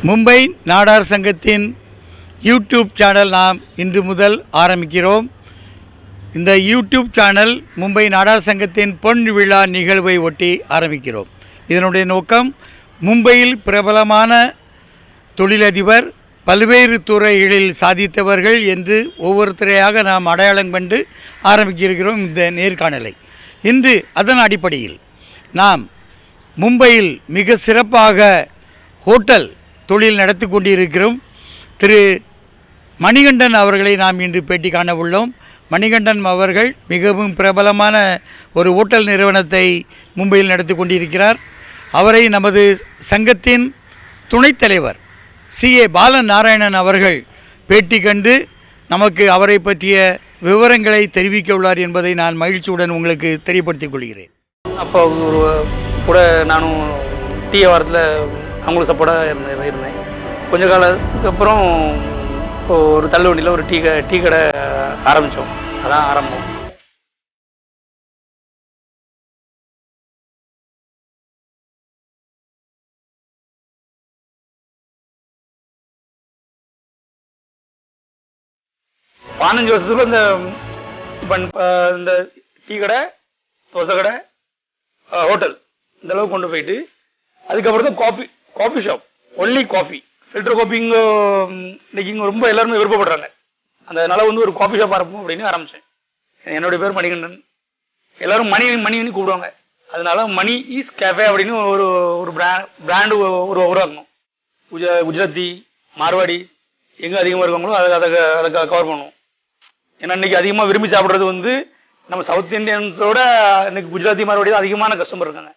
மும்பை நாடார் சங்கத்தின் YouTube channel நாம் இன்று முதல் ஆரம்பிக்கிறோம். இந்த யூடியூப் சேனல் மும்பை நாடார் சங்கத்தின் பொன் விழா நிகழ்வை ஒட்டி ஆரம்பிக்கிறோம். இதனுடைய நோக்கம் மும்பையில் பிரபலமான தொழிலதிபர், பல்வேறு துறைகளில் சாதித்தவர்கள் என்று ஒவ்வொருத்தரையாக நாம் அடையாளம் கண்டு ஆரம்பிக்கிறோம் இந்த நேர்காணலை. இன்று அதன் அடிப்படையில் நாம் மும்பையில் மிக சிறப்பாக ஹோட்டல் தொழில் நடத்தி கொண்டிருக்கிறோம் திரு மணிகண்டன் அவர்களை நாம் இன்று பேட்டி காண உள்ளோம். மணிகண்டன் அவர்கள் மிகவும் பிரபலமான ஒரு ஹோட்டல் நிறுவனத்தை மும்பையில் நடத்தி கொண்டிருக்கிறார். அவரை நமது சங்கத்தின் துணைத் தலைவர் CA பாலநாராயணன் அவர்கள் பேட்டி கண்டு நமக்கு அவரை பற்றிய விவரங்களை தெரிவிக்க உள்ளார் என்பதை நான் மகிழ்ச்சியுடன் உங்களுக்கு தெரியப்படுத்திக் கொள்கிறேன். அப்போ கூட நானும் டீ வாரத்தில் அவங்களுக்கு சப்போர்ட்டாக இருந்தேன். கொஞ்ச காலத்துக்கு அப்புறம் ஒரு தள்ளுவண்டியில் ஒரு டீ கடை ஆரம்பித்தோம். அதான் ஆரம்பம். பதினஞ்சு வருஷத்துக்குள்ள இந்த டீ கடை, தோசை கடை, ஹோட்டல் இந்த அளவுக்கு கொண்டு போயிட்டு அதுக்கப்புறம் தான் coffee shop, only coffee, filter coffee இங்கே ரொம்ப எல்லாருமே விருப்பப்படுறாங்க. அதனால ஒரு காஃபி ஷாப் ஆரம்பிப்போம் அப்படின்னு ஆரம்பித்தேன். என்னுடைய பேர் மணிகண்டன். எல்லாரும் மணின்னு கூப்பிடுவாங்க. அதனால மணி ஈஸ் கேஃபே அப்படின்னு ஒரு பிராண்டு உருவாக்கணும். குஜராத்தி, மார்வாடி எங்கே அதிகமாக இருக்காங்களோ அதை கவர் பண்ணுவோம். ஏன்னா இன்னைக்கு அதிகமாக விரும்பி சாப்பிட்றது நம்ம சவுத் இந்தியன்ஸோட இன்னைக்கு குஜராத்தி, மார்வாடி தான் அதிகமான கஸ்டமர் இருக்காங்க.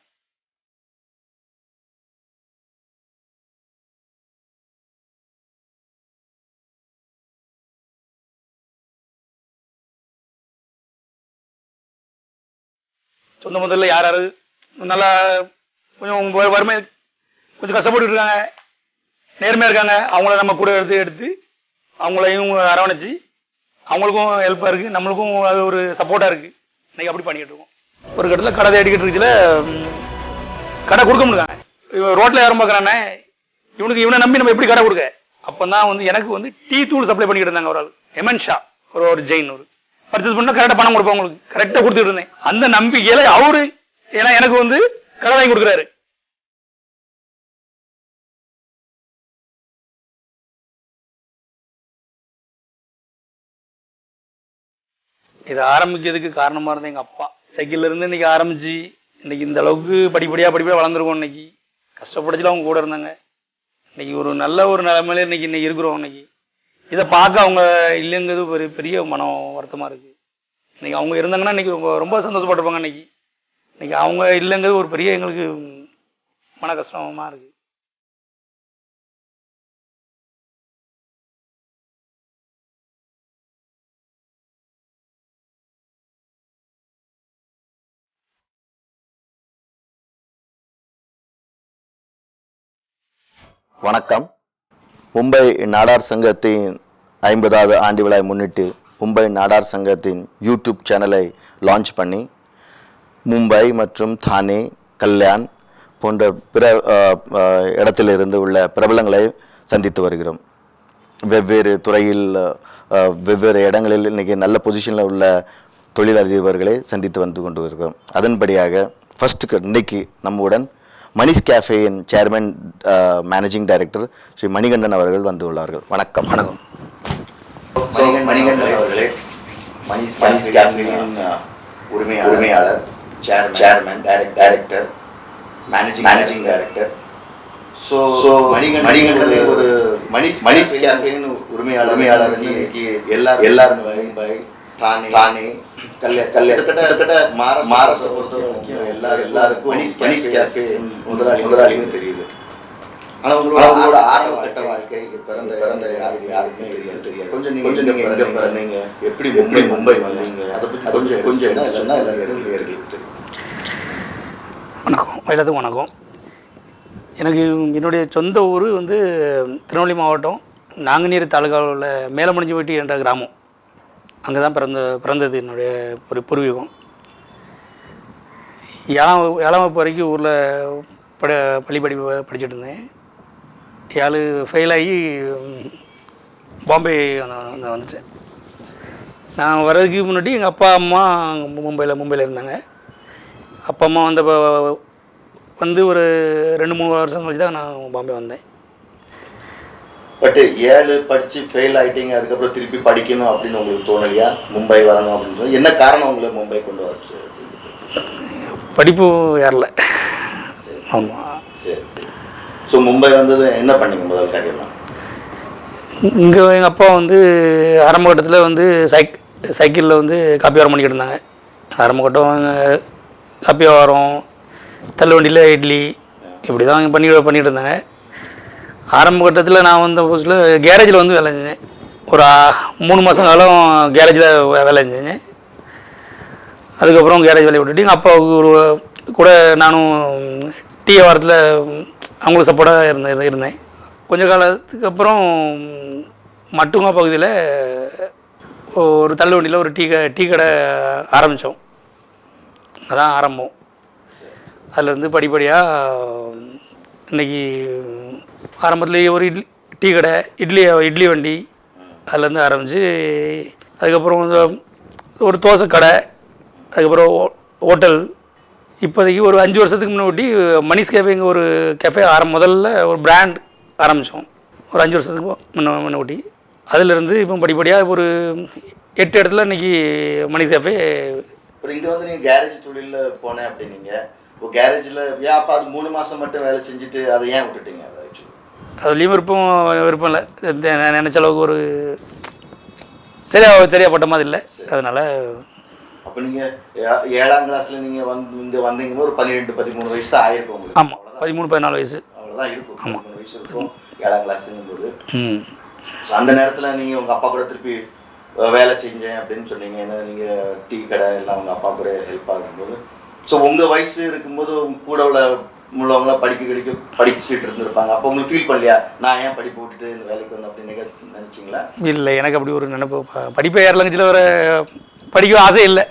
சொந்த முதல்ல யார் நல்லா கொஞ்சம் வறுமை, கொஞ்சம் கஷ்டப்பட்டு இருக்காங்க, நேர்மையாக இருக்காங்க, அவங்கள நம்ம கூட எடுத்து அவங்களையும் அரவணைச்சு அவங்களுக்கும் ஹெல்ப்பாக இருக்குது, நம்மளுக்கும் அது ஒரு சப்போர்ட்டாக இருக்குது. இன்னைக்கு அப்படி பண்ணிக்கிட்டு இருக்கோம். ஒரு கட்டத்தில் கடை தேடிக்கிட்டு இருக்குதுல கடை கொடுக்க முடியாங்க. ரோட்டில் யாரும் பார்க்குறானே இவனை நம்பி நம்ம எப்படி கடை கொடுக்க? அப்போ தான் எனக்கு டீ தூள் சப்ளை பண்ணிக்கிட்டு இருந்தாங்க. ஒரு ஆள் எமன் ஷா, ஒரு ஜெயின், பர்ச்சேஸ் பண்ணால் கரெக்டாக பணம் கொடுப்பேன், உங்களுக்கு கரெக்டாக கொடுத்துட்டு இருந்தேன். அந்த நம்பிக்கையில அவரு ஏன்னா எனக்கு கடை வாங்கி கொடுக்குறாரு. இதை ஆரம்பிக்கிறதுக்கு காரணமா இருந்த எங்க அப்பா. சைக்கிள்ல இருந்து இன்னைக்கு ஆரம்பிச்சு இன்னைக்கு இந்த அளவுக்கு படிப்படியா வளர்ந்துருக்கோம். இன்னைக்கு கஷ்டப்பட்டுச்சுல அவங்க கூட இருந்தாங்க. இன்னைக்கு ஒரு நல்ல ஒரு நிலைமையில இன்னைக்கு இருக்கிறோம். இன்னைக்கு இதை பார்க்க அவங்க இல்லைங்கிறது ஒரு பெரிய மனம் வருத்தமா இருக்கு. இன்னைக்கு அவங்க இருந்தாங்கன்னா இன்னைக்கு ரொம்ப சந்தோஷப்பட்டிருப்பாங்க. இன்னைக்கு அவங்க இல்லைங்கிறது ஒரு பெரிய எங்களுக்கு மன கஷ்டமா இருக்கு. வணக்கம். மும்பை நாடார் சங்கத்தின் 50வது ஆண்டு விழாவை முன்னிட்டு மும்பை நாடார் சங்கத்தின் யூடியூப் சேனலை லான்ச் பண்ணி மும்பை மற்றும் தானே, கல்யாண் போன்ற பிற இடத்திலிருந்து உள்ள பிரபலங்களை சந்தித்து வருகிறோம். வெவ்வேறு துறையில் வெவ்வேறு இடங்களில் இன்றைக்கி நல்ல பொசிஷனில் உள்ள தொழிலதிபர்களை சந்தித்து வந்து கொண்டு வருகிறோம். அதன்படியாக ஃபஸ்ட்டு இன்னைக்கு நம்முடன் மணிஷ் கேஃபேயின் chairman, managing director Shri Manikandan அவர்கள் வந்துள்ளார்கள். வணக்கம். வணக்கம் மணிகண்டன் அவர்களே. மணிஷ் கேஃபேயின் உரிமையாளர், chairman, director, managing director. So Manikandan ஒரு மணிஷ் கேஃபேயின் உரிமையாளர் இன்னைக்கு எல்லாரும் மும்பை, தானே, கிட்டத்தட்ட மகாராஷ்டிரா பொறுத்தவரை முக்கியம் எல்லாருக்கும் மணிஷ் கேஃபே முதலாளின்னு தெரியுது. ஆனால் உங்களோட ஆரம்ப கட்ட வாழ்க்கை பிறந்த யாருக்குமே தெரியாது. கொஞ்சம் நீங்க எங்க பிறந்தீங்க, எப்படி மும்பை வந்தீங்க, அதை பற்றி கொஞ்சம் என்ன சொன்னால் எல்லாருக்கும் தெரியும். வணக்கம், எல்லாத்துக்கும் வணக்கம். எனக்கு என்னுடைய சொந்த ஊர் திருநெல்வேலி மாவட்டம் நாங்குநேரி தாலுகாவில் உள்ள மேலமுடிஞ்சிப்பட்டி என்ற கிராமம். அங்கே தான் பிறந்தது என்னுடைய ஒரு பூர்வீகம். 7ஆம் வகுப்பு வரைக்கும் ஊரில் பள்ளி படிச்சுட்டு இருந்தேன். 7 ஃபெயில் ஆகி பாம்பே வந்துட்டேன். நான் வர்றதுக்கு முன்னாடி எங்கள் அப்பா அம்மா மும்பையில் இருந்தாங்க. அப்பா அம்மா வந்து ஒரு 2-3 வருஷம் கழிச்சு தான் நான் பாம்பே வந்தேன். பட் 7 படித்து ஃபெயில் ஆகிட்டீங்க, அதுக்கப்புறம் திருப்பி படிக்கணும் அப்படின்னு உங்களுக்கு தோணலையா? மும்பை வரணும் அப்படின்னு சொல்லி என்ன காரணம் உங்களை மும்பை கொண்டு வர? படிப்பு ஏறல. ஆமாம். சரி சரி. ஸோ மும்பை வந்தது என்ன பண்ணீங்க முதல் காரியமாக? இங்கே எங்கள் அப்பா வந்து ஆரம்ப கட்டத்தில் வந்து சைக்கிளில் வந்து காப்பி வியாபாரம் பண்ணிக்கிட்டு இருந்தாங்க. ஆரம்ப கட்டம் காப்பி வியாபாரம், தள்ளு வண்டியில் இட்லி, இப்படி தான் பண்ணிக்கிட்டு இருந்தாங்க. ஆரம்ப கட்டத்தில் நான் வந்த புதுசில் கேரேஜில் வந்து வேலை செஞ்சேன். ஒரு 3 மாதம் காலம் கேரேஜில் வேலை செஞ்சேன். அதுக்கப்புறம் கேரேஜ் வேலையை விட்டுட்டு எங்கள் அப்பாவுக்கு ஒரு கூட நானும் டீ வியாபாரத்தில் அவங்களுக்கு சப்போர்ட்டாக இருந்தேன். கொஞ்ச காலத்துக்கு அப்புறம் மட்டுமா பகுதியில் ஒரு தள்ளு வண்டியில் ஒரு டீ கடை ஆரம்பித்தோம். அதான் ஆரம்பம். அதிலேருந்து படிப்படியாக இன்றைக்கி ஆரம்பத்துலேயே ஒரு டீ கடை, இட்லி வண்டி, அதுலேருந்து ஆரம்பித்து அதுக்கப்புறம் ஒரு தோசை கடை, அதுக்கப்புறம் ஹோட்டல். இப்போதைக்கு ஒரு 5 வருஷத்துக்கு முன்னாடி மணிஷ் கேஃபேங்க ஒரு கேஃபே முதல்ல ஒரு பிராண்ட் ஆரம்பித்தோம். ஒரு 5 வருஷத்துக்கு முன்னாடி. அதிலிருந்து இப்போ படிப்படியாக ஒரு 8 இடத்துல இன்றைக்கி மணிஷ் கேஃபே. இங்கே வந்து நீங்கள் கேரேஜ் தொழிலில் போனேன் அப்படின்னீங்க. இப்போ கேரேஜில் அப்போ அது 3 மாதம் மட்டும் வேலை செஞ்சுட்டு அதை ஏன் விட்டுட்டீங்க? அதை ஆக்சுவலி அதுலேயும் விருப்பம் இல்லை. நினச்ச அளவுக்கு ஒரு சரியாக பட்ட மாதிரி இல்லை. அதனால் அப்போ நீங்கள் 7ஆம் கிளாஸில் நீங்கள் இங்கே வந்தீங்கன்னா ஒரு 12-13 வயசு தான் ஆயிருக்கும் உங்களுக்கு. ஆமாம், 13-14 வயசு அவ்வளோதான் இருக்கும். 13 வயசு இருக்கும் 7ஆம் கிளாஸுங்கும்போது. அந்த நேரத்தில் நீங்கள் உங்கள் அப்பா கூட திருப்பி வேலை செஞ்சேன் அப்படின்னு சொன்னீங்க. ஏன்னா நீங்கள் டீ கடை எல்லாம் உங்கள் அப்பா கூட ஹெல்ப்பாக இருக்கும்போது, ஸோ உங்கள் வயசு இருக்கும்போது கூட உள்ளவங்களாம் படிச்சுட்டு இருந்திருப்பாங்க. அப்போ உங்களுக்கு ஃபீல் பண்ணலையா, நான் ஏன் படிப்பு விட்டுட்டு இந்த வேலைக்கு வந்தேன் அப்படின்னு நினச்சிங்களா? இல்லை, எனக்கு அப்படி ஒரு நினைப்பு. படிப்பை ஏறலங்கச்சில் வர படிக்க ஆசை இல்லை.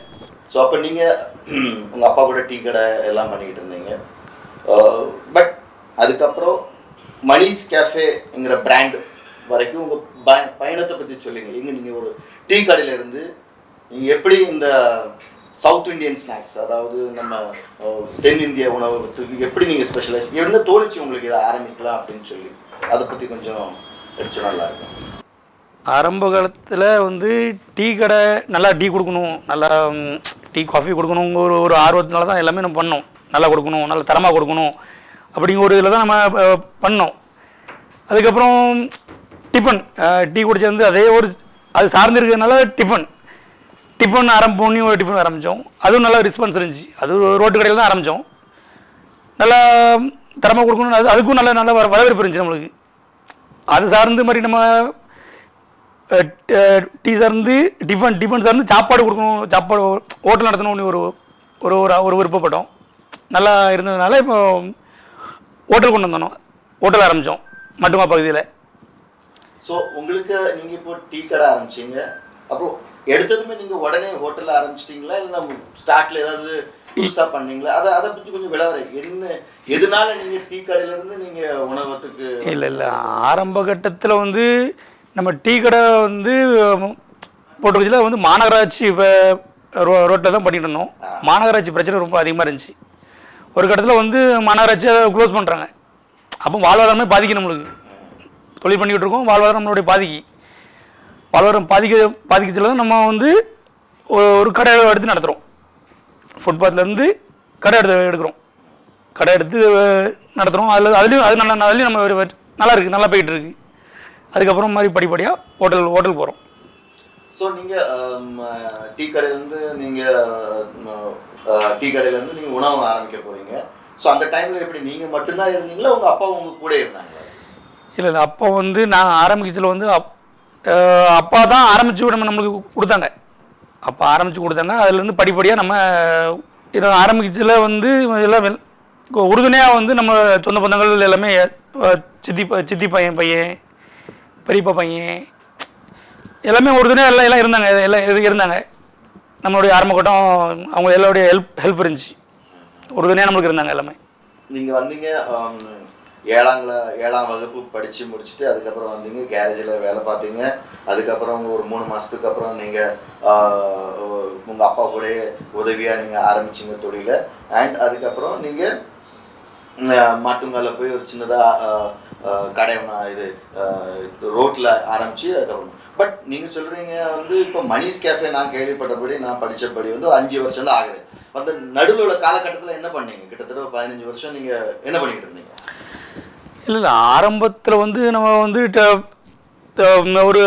ஸோ அப்போ நீங்கள் உங்கள் அப்பா கூட டீ கடை எல்லாம் பண்ணிக்கிட்டு இருந்தீங்க. பட் அதுக்கப்புறம் மணிஷ் கேஃபேங்கிற பிராண்ட் வரைக்கும் உங்கள் பயணத்தை பற்றி சொல்லுங்க. எங்கே நீங்கள் ஒரு டீ கடையிலேருந்து நீங்கள் எப்படி இந்த சவுத் இண்டியன் ஸ்நாக்ஸ், அதாவது நம்ம தென்னிந்திய உணவுக்கு எப்படி நீங்கள் ஸ்பெஷலைஸ் என்ன தோணுச்சு உங்களுக்கு இதை ஆரம்பிக்கலாம் அப்படின்னு சொல்லி அதை பற்றி கொஞ்சம் எடுத்து நல்லா இருக்கும். ஆரம்ப காலத்தில் வந்து டீ கடை நல்லா டீ கொடுக்கணும், நல்லா டீ காஃபி கொடுக்கணும், ஒரு ஆர்வத்தினால தான் எல்லாமே நம்ம பண்ணோம். நல்லா கொடுக்கணும், நல்லா தரமாக கொடுக்கணும் அப்படிங்கிற ஒரு இதில் தான் நம்ம பண்ணோம். அதுக்கப்புறம் டிஃபன் டீ குடிச்சிருந்து அதே ஒரு அது சார்ந்து இருக்கிறதுனால டிஃபன் ஆரம்பிப்போம். ஒரு டிஃபன் ஆரம்பித்தோம். அதுவும் நல்லா ரெஸ்பான்ஸ் இருந்துச்சு. அது ரோட்டு கடையில் தான் ஆரம்பித்தோம். நல்லா தரமாக கொடுக்கணும், அதுக்கும் நல்ல வரவேற்பு இருந்துச்சு நம்மளுக்கு. அது சார்ந்து மாதிரி நம்ம டீ சார்ந்து டிஃபன் சார்ந்து சாப்பாடு கொடுக்கணும், சாப்பாடு ஹோட்டல் நடத்தணும்னு ஒரு விருப்பப்பட்டோம். நல்லா இருந்ததுனால இப்போ ஹோட்டல் கொண்டு வந்தோம். ஹோட்டல் ஆரம்பித்தோம் மட்டுமா பகுதியில். ஸோ உங்களுக்கு நீங்கள் இப்போ டீ கடை ஆரம்பிச்சிங்க, அப்புறம் எடுத்ததுமே நீங்கள் உடனே ஹோட்டலில் ஆரம்பிச்சிட்டிங்களா, இல்லை ஸ்டார்ட்டில் ஏதாவது புதுசாக பண்ணீங்களா? அதை பற்றி கொஞ்சம் விளவரை எதனால நீங்கள் டீ கடையிலேருந்து நீங்கள் உணவகத்துக்கு? இல்லை, ஆரம்ப கட்டத்தில் வந்து நம்ம டீ கடை வந்து போட்டுருச்சில் வந்து மாநகராட்சி இப்போ ரோட்டில் தான் பண்ணிட்டு இருந்தோம். மாநகராட்சி பிரச்சனை ரொம்ப அதிகமாக இருந்துச்சு. ஒரு கட்டத்தில் வந்து மாநகராட்சியை க்ளோஸ் பண்ணுறாங்க. அப்போ வாழ்வாதாரமே பாதிக்கும். நம்மளுக்கு தொழில் பண்ணிக்கிட்டு இருக்கோம், வாழ்வாதாரம் நம்மளுடைய வாழ்வாதாரம் பாதிக்கச்சில் தான் நம்ம வந்து ஒரு கடை எடுத்து நடத்துகிறோம். ஃபுட்பாத்லேருந்து கடை எடுக்கிறோம், கடை எடுத்து நடத்துகிறோம். அதுலேயும் நம்ம நல்லா இருக்குது, நல்லா போயிட்டு இருக்குது. அதுக்கப்புறம் மாதிரி படிப்படியாக ஹோட்டல் போகிறோம். ஸோ நீங்கள் டீ கடையிலேருந்து நீங்கள் உணவு ஆரம்பிக்க போகிறீங்க. ஸோ அந்த டைமில் எப்படி நீங்கள் மட்டும்தான் இருந்தீங்களா, உங்கள் அப்பா உங்கள் கூட இருந்தாங்களா? இல்லை, அப்பா வந்து நான் ஆரம்பிக்கச்சில் வந்து அப்பா தான் ஆரம்பித்து நம்மளுக்கு கொடுத்தாங்க. அப்பா ஆரம்பித்து கொடுத்தாங்க. அதுலேருந்து படிப்படியாக நம்ம இதை ஆரம்பிக்கச்சில் வந்து எல்லாம் உறுதுணையாக வந்து நம்ம சொந்த பந்தங்கள் எல்லாமே சித்தி பையன் பெரியப்பா பையன் எல்லாமே உறுதுணையாக எல்லாம் இருந்தாங்க. நம்மளுடைய ஆரம்ப கட்டம் அவங்க எல்லாருடைய ஹெல்ப் இருந்துச்சு. உறுதுணையாக நம்மளுக்கு இருந்தாங்க எல்லாமே. நீங்கள் வந்தீங்க, ஏழாம் வகுப்பு படித்து முடிச்சுட்டு அதுக்கப்புறம் வந்தீங்க, கேரேஜில் வேலை பார்த்தீங்க. அதுக்கப்புறம் ஒரு 3 மாதத்துக்கு அப்புறம் நீங்கள் உங்கள் அப்பா கூட உதவியாக நீங்கள் ஆரம்பிச்சிங்க தொழிலை. அண்ட் அதுக்கப்புறம் நீங்கள் மாட்டுங்கால போய் ஒரு சின்னதாக கடை இது ரோட்டில் ஆரம்பித்து அதுக்கப்புறம். பட் நீங்கள் சொல்கிறீங்க வந்து இப்போ மணிஸ் கேஃபே நான் கேள்விப்பட்டபடி நான் படித்தபடி வந்து 5 வருஷம் தான் ஆகுது. அந்த நடுவில் உள்ள காலகட்டத்தில் என்ன பண்ணீங்க? கிட்டத்தட்ட 15 வருஷம் நீங்கள் என்ன பண்ணிக்கிட்டு இருந்தீங்க? இல்லை ஆரம்பத்தில் வந்து நம்ம வந்து ஒரு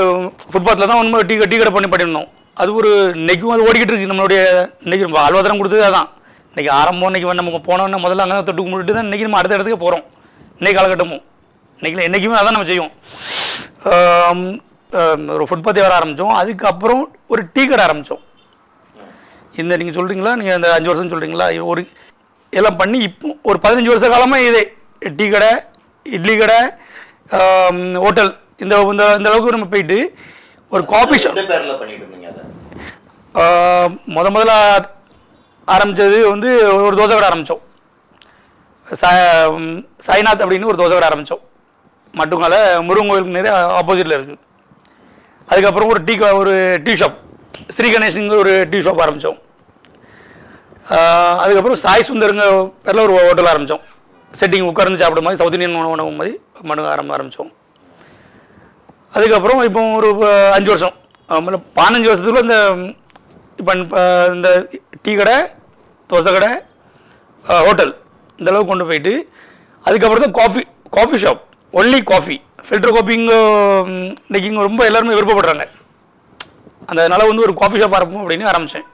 ஃபுட்பாத்தில் தான் ஒன்று டீ கடை பண்ணி பண்ணியிருந்தோம். அது ஒரு இன்றைக்கும் அது ஓடிக்கிட்டு இருக்குது. நம்மளுடைய இன்றைக்கி வாழ்வாதாரம் கொடுத்தது அதான். இன்றைக்கி ஆரம்பம் இன்றைக்கி நம்ம போனோன்னா முதல்ல அங்கே தொட்டு கும்பிட்டு தான் இன்றைக்கி நம்ம அடுத்த இடத்துக்கு போகிறோம். இன்றைக்கி காலகட்டமும் என்றைக்குமே அதான் நம்ம செய்வோம். ஒரு ஃபுட்பாத் வர ஆரம்பித்தோம். அதுக்கப்புறம் ஒரு டீ கடை ஆரம்பித்தோம். இந்த நீங்கள் சொல்கிறீங்களா, நீங்கள் இந்த 5 வருஷம் சொல்கிறீங்களா, ஒரு எல்லாம் பண்ணி இப்போ ஒரு 15 வருஷ காலமாக இதே டீ கடை, இட்லி கடை, ஹோட்டல் இந்த இந்த அளவுக்கு நம்ம போயிட்டு ஒரு காஃபி ஷாப் பேரில் பண்ணிட்டு இருந்தீங்க. அதை முதல்ல ஆரம்பித்தது வந்து ஒரு தோசை கடை ஆரம்பித்தோம். சாய்நாத் அப்படின்னு ஒரு தோசை கடை ஆரம்பித்தோம். மட்டுங்கால முருகன் கோயிலுக்கு நேரே ஆப்போசிட்டில் இருக்குது. அதுக்கப்புறம் ஒரு டீ ஷாப், ஸ்ரீ கணேஷ்ங்கிற ஒரு டீ ஷாப் ஆரம்பித்தோம். அதுக்கப்புறம் சாய் சுந்தருங்க பேரில் ஒரு ஹோட்டல் ஆரம்பித்தோம். செட்டிங் உட்கார்ந்து சாப்பிட மாதிரி சவுத் இந்தியன் உணவு மாதிரி மனு ஆரம்பித்தோம். அதுக்கப்புறம் இப்போ ஒரு 5 வருஷம் 15 வருஷத்துக்குள்ள இந்த டீ கடை, தோசை கடை, ஹோட்டல் இந்த அளவுக்கு கொண்டு போயிட்டு அதுக்கப்புறம் தான் coffee shop, only coffee, filter coffee இன்றைக்கி இங்கே ரொம்ப எல்லாருமே விருப்பப்படுறாங்க. அதனால் வந்து ஒரு காஃபி ஷாப் ஆரம்பிப்போம் அப்படின்னு ஆரம்பித்தேன்.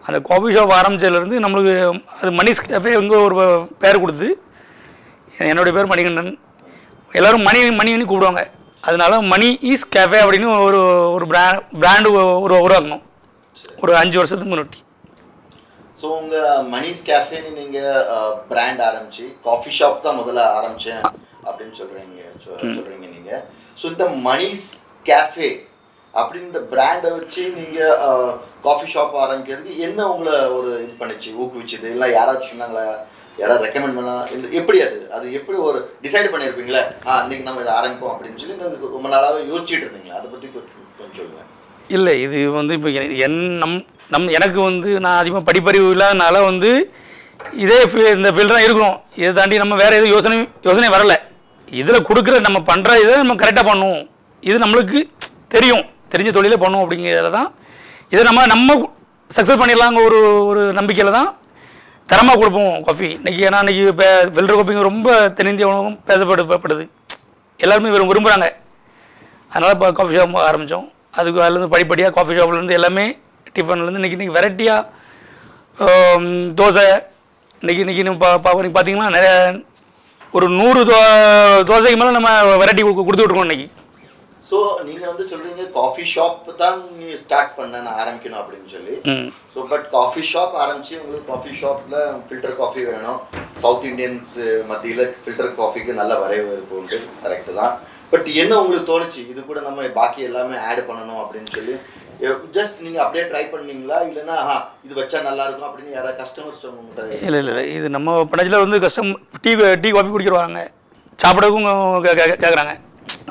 அந்த காஃபி ஷாப் ஆரம்பித்ததுலேருந்து நம்மளுக்கு அது மணிஸ் கேஃபே இங்கே ஒரு பேர் கொடுத்து, என்னுடைய பேர் மணிகண்டன், எல்லோரும் மணின்னு கூப்பிடுவாங்க. அதனால மணி ஈஸ் கேஃபே அப்படின்னு ஒரு பிராண்டு உருவாக்கணும் ஒரு 5 வருஷத்துக்கு முன்னாடி. ஸோ உங்கள் மணிஸ் கேஃபேன்னு நீங்கள் பிராண்ட் ஆரம்பிச்சு காஃபி ஷாப் தான் முதல்ல ஆரம்பித்தேன் அப்படின்னு சொல்கிறீங்க நீங்கள். ஸோ இந்த மணிஸ் கேஃபே அப்படின்ற பிராண்டை வச்சு நீங்கள் காஃபி ஷாப் ஆரம்பிக்கிறதுக்கு என்ன உங்களை ஒரு இது பண்ணிச்சு, ஊக்குவிச்சுது? இல்லை யாராச்சும் சொன்னாங்களா, யாராவது ரெக்கமெண்ட் பண்ணால் எப்படி அது எப்படி ஒரு டிசைட் பண்ணியிருப்பீங்களே இன்றைக்கி நம்ம இதை ஆரம்பிப்போம் அப்படின்னு சொல்லி ரொம்ப நாளாகவே யோசிச்சுட்டு இருந்தீங்களா? அதை பற்றி கொஞ்சம் சொல்லுங்கள். இல்லை, இது வந்து இப்போ எனக்கு வந்து நான் அதிகமாக படிப்பறிவு இல்லாதனால வந்து இதே இந்த ஃபீல்டு தான் இருக்கணும். இதை தாண்டி நம்ம வேறு எதுவும் யோசனை வரலை. இதில் கொடுக்குற நம்ம பண்ணுற இதை நம்ம கரெக்டாக பண்ணுவோம், இது நம்மளுக்கு தெரிஞ்ச தொழிலே பண்ணுவோம் அப்படிங்கிறதுல தான் இதை நம்ம சக்ஸஸ் பண்ணிடலாங்க ஒரு நம்பிக்கையில் தான் தரமாக கொடுப்போம் காஃபி. இன்றைக்கி ஏன்னா இன்றைக்கி இப்போ ஃபில்டர் காஃபிங்க ரொம்ப தென்னிந்திய உணவும் பேசப்படுது, எல்லாருமே விரும்புகிறாங்க. அதனால் இப்போ காஃபி ஷாப் ஆரம்பித்தோம். அதுலேருந்து படிப்படியாக காஃபி ஷாப்லேருந்து எல்லாமே டிஃபன்லேருந்து இன்றைக்கி வெரைட்டியாக தோசை. இன்றைக்கி நீங்கள் பார்த்தீங்கன்னா நிறைய ஒரு 100 தோசைக்கு மேலே நம்ம வெரைட்டி கொடுத்துட்ருக்கோம் இன்றைக்கி. ஸோ நீங்கள் வந்து சொல்கிறீங்க காஃபி ஷாப் தான் நீ ஸ்டார்ட் பண்ண நான் ஆரம்பிக்கணும் அப்படின்னு சொல்லி. ஸோ பட் காஃபி ஷாப் ஆரம்பித்து உங்களுக்கு காஃபி ஷாப்பில் ஃபில்டர் காஃபி வேணும். சவுத் இண்டியன்ஸ் மத்தியில் ஃபில்டர் காஃபிக்கு நல்ல வரவேற்பு உண்டு, கரெக்டு தான். பட் என்ன உங்களுக்கு தோணுச்சு இது கூட நம்ம பாக்கி எல்லாமே ஆட் பண்ணணும் அப்படின்னு சொல்லி? ஜஸ்ட் நீங்கள் அப்படியே ட்ரை பண்ணீங்களா, இல்லைன்னா இது வச்சா நல்லா இருக்கும் அப்படின்னு யாராவது கஸ்டமர்ஸ் உங்கள்கிட்ட? இல்லை, இது நம்ம பணத்தில் வந்து டீ காஃபி குடிக்கிறவாங்க, சாப்பிடவும் கேட்குறாங்க.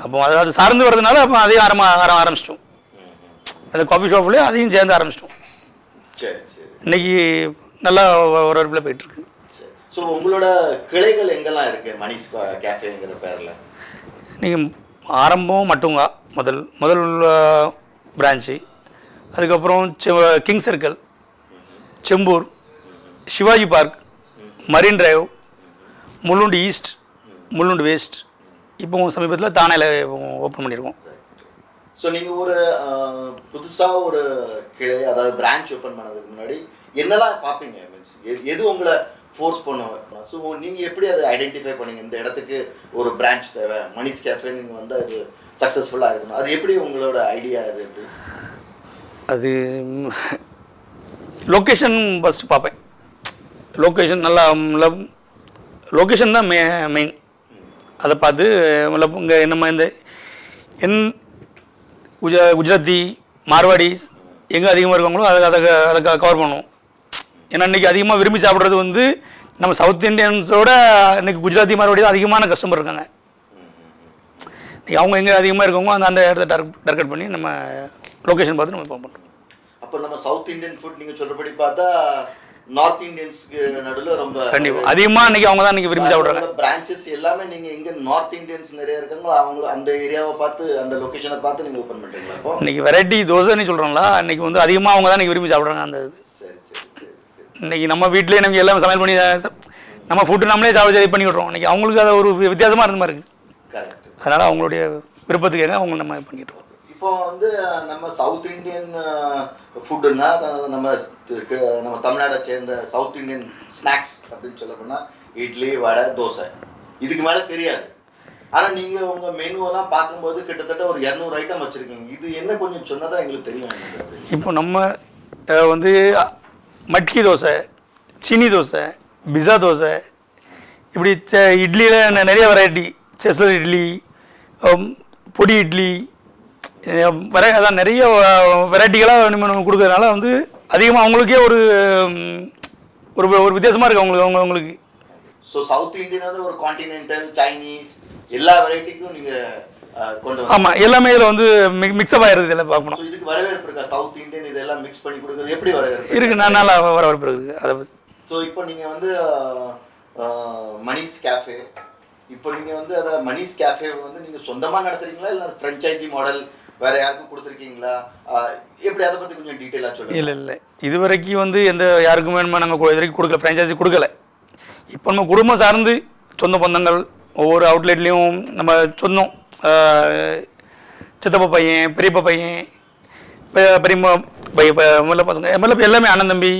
அப்போ அது சார்ந்து வர்றதுனால அப்போ அதையும் ஆரம்பிச்சிட்டோம். அந்த காஃபி ஷாப்லேயே அதையும் சேர்ந்து ஆரம்பிச்சிட்டோம். சரி. இன்னைக்கு நல்லா ஒரு இடத்துல போயிட்டுருக்கு. ஸோ உங்களோட கிளைகள் எங்கெல்லாம் இருக்குது மணிஸ் கேஃபேங்கிற பேரில்? நீங்கள் ஆரம்பம் மட்டுங்க முதல் பிரான்ச்சு, அதுக்கப்புறம் King Circle, Chembur, Shivaji Park, Marine Drive, Mulund East, Mulund West, இப்போ சமீபத்தில் தானேல ஓப்பன் பண்ணியிருக்கோம். ஸோ நீங்கள் ஒரு புதுசாக ஒரு கிளை அதாவது பிரான்ச் ஓப்பன் பண்ணதுக்கு முன்னாடி என்னெல்லாம் பார்ப்பீங்க? மீன்ஸ் எது உங்களை ஃபோர்ஸ் பண்ணுவாங்க? ஸோ நீங்கள் எப்படி அதை ஐடென்டிஃபை பண்ணீங்க, இந்த இடத்துக்கு ஒரு பிரான்ச் தேவை, மணிஸ் கேஃபே நீங்கள் வந்து அது சக்ஸஸ்ஃபுல்லாக இருக்கணும், அது எப்படி உங்களோட ஐடியா? அது எப்படி? அது லொக்கேஷன் ஃபஸ்ட்டு பார்ப்பேன். லொக்கேஷன் நல்லா லொக்கேஷன் தான் மெயின். அதை பார்த்து இங்கே நம்ம இந்த குஜராத்தி, மார்வாடிஸ் எங்கே அதிகமாக இருக்காங்களோ அதை கவர் பண்ணுவோம். ஏன்னா இன்றைக்கி அதிகமாக விரும்பி சாப்பிட்றது வந்து நம்ம சவுத் இந்தியன்ஸோட இன்னைக்கு குஜராத்தி மறுபடியும் அதிகமான கஸ்டமர் இருக்காங்க. அவங்க எங்கே அதிகமாக இருக்கவங்க அந்த இடத்த டார்கெட் பண்ணி நம்ம லொக்கேஷன் பார்த்து நம்ம பண்ணுறோம். அப்போ நம்ம சவுத் இந்தியன் ஃபுட் நீங்கள் சொல்கிறபடி பார்த்தா நார்த் இந்தியன்ஸ்க்கு நடுவில் ரொம்ப கண்டிப்பாக அதிகமாக இன்றைக்கி அவங்க தான் இன்றைக்கி விரும்பி சாப்பிட்றாங்க. பிரான்ச்சஸ் எல்லாமே நீங்கள் எங்கே நார்த் இந்தியன்ஸ் நிறைய இருக்காங்களோ அவங்க அந்த ஏரியாவை பார்த்து அந்த லொக்கேஷனை பார்த்து நீங்கள் ஓப்பன் பண்ணுறீங்களா? இப்போ இன்றைக்கி வெரைட்டி தோசைன்னு சொல்கிறோங்களா, இன்றைக்கி வந்து அதிகமாக அவங்க தான் இன்றைக்கி விரும்பி சாப்பிட்றாங்க. அந்த இது சரி சரி சரி சரி. இன்றைக்கி நம்ம வீட்டிலேயே நமக்கு எல்லாம் சமையல் பண்ணி நம்ம ஃபுட்டு நம்மளே சாப்பிட பண்ணி விட்றோம். இன்றைக்கி அவங்களுக்கு அது ஒரு வித்தியாசமாக இருந்த மாதிரி இருக்குது. கரெக்ட். அதனால் அவங்களுடைய விருப்பத்துக்கு அவங்க நம்ம பண்ணிட்டு இருக்கோம். இப்போ வந்து நம்ம சவுத் இந்தியன் ஃபுட்டுன்னா நம்ம தமிழ்நாடை சேர்ந்த சவுத் இந்தியன் ஸ்நாக்ஸ் அப்படின்னு சொல்ல போனால் இட்லி, வடை, தோசை, இதுக்கு மேலே தெரியாது. ஆனால் நீங்கள் உங்கள் மெனுவெல்லாம் பார்க்கும்போது கிட்டத்தட்ட ஒரு 200 ஐட்டம் வச்சுருக்கீங்க. இது என்ன கொஞ்சம் சொன்னதாக எங்களுக்கு தெரியும். இப்போ நம்ம வந்து மட்கி தோசை, சீனி தோசை, பிஸா தோசை, இப்படி இட்லியில் நிறைய வெரைட்டி, செஸ்லர் இட்லி, பொடி இட்லி, அதான் நிறைய வெரைட்டிகளாக நம்ம கொடுக்கறதுனால வந்து அதிகமாக அவங்களுக்கே ஒரு ஒரு வித்தியாசமாக இருக்குது அவங்களுக்கு. ஸோ சவுத் இந்தியன் வந்து ஒரு கான்டினென்டல், சைனீஸ் எல்லா வெரைட்டிக்கும் நீங்கள் கொஞ்சம் ஆமாம் எல்லாமே இதில் வந்து மிக்ஸ்அப் ஆகிருது. இதில் பார்க்கணும். இதுக்கு வரவேற்பு இருக்கா? சவுத் இந்தியன் இதெல்லாம் மிக்ஸ் பண்ணி கொடுக்குறது எப்படி வரவேற்பு இருக்குது? நல்லா வரவேற்பு இருக்குது. அதை ஸோ இப்போ நீங்கள் வந்து மணிஸ் கேஃபே, இப்போ நீங்கள் வந்து அதை மணிஸ் கேஃபே வந்து நீங்கள் சொந்தமாக நடத்துறீங்களா இல்லை ஃப்ரென்ச்சைசி மாடல் வேற யாருக்கும் கொடுத்துருக்கீங்களா? எப்படி அதை பற்றி கொஞ்சம் டீட்டெயிலாக சொல்லுங்கள். இல்லை இது வரைக்கும் வந்து எந்த யாருக்குமே நாங்கள் இது வரைக்கும் கொடுக்கல, ஃப்ரான்ச்சைஸி கொடுக்கல. இப்போ நம்ம குடும்பம் சார்ந்து சொந்த பந்தங்கள் ஒவ்வொரு அவுட்லெட்லேயும் நம்ம சொன்னோம். சித்தப்பா பையன், பெரியப்பா பையன், பெரியம்மா பையன், பசங்க எல்லாமே அண்ணன் தம்பி,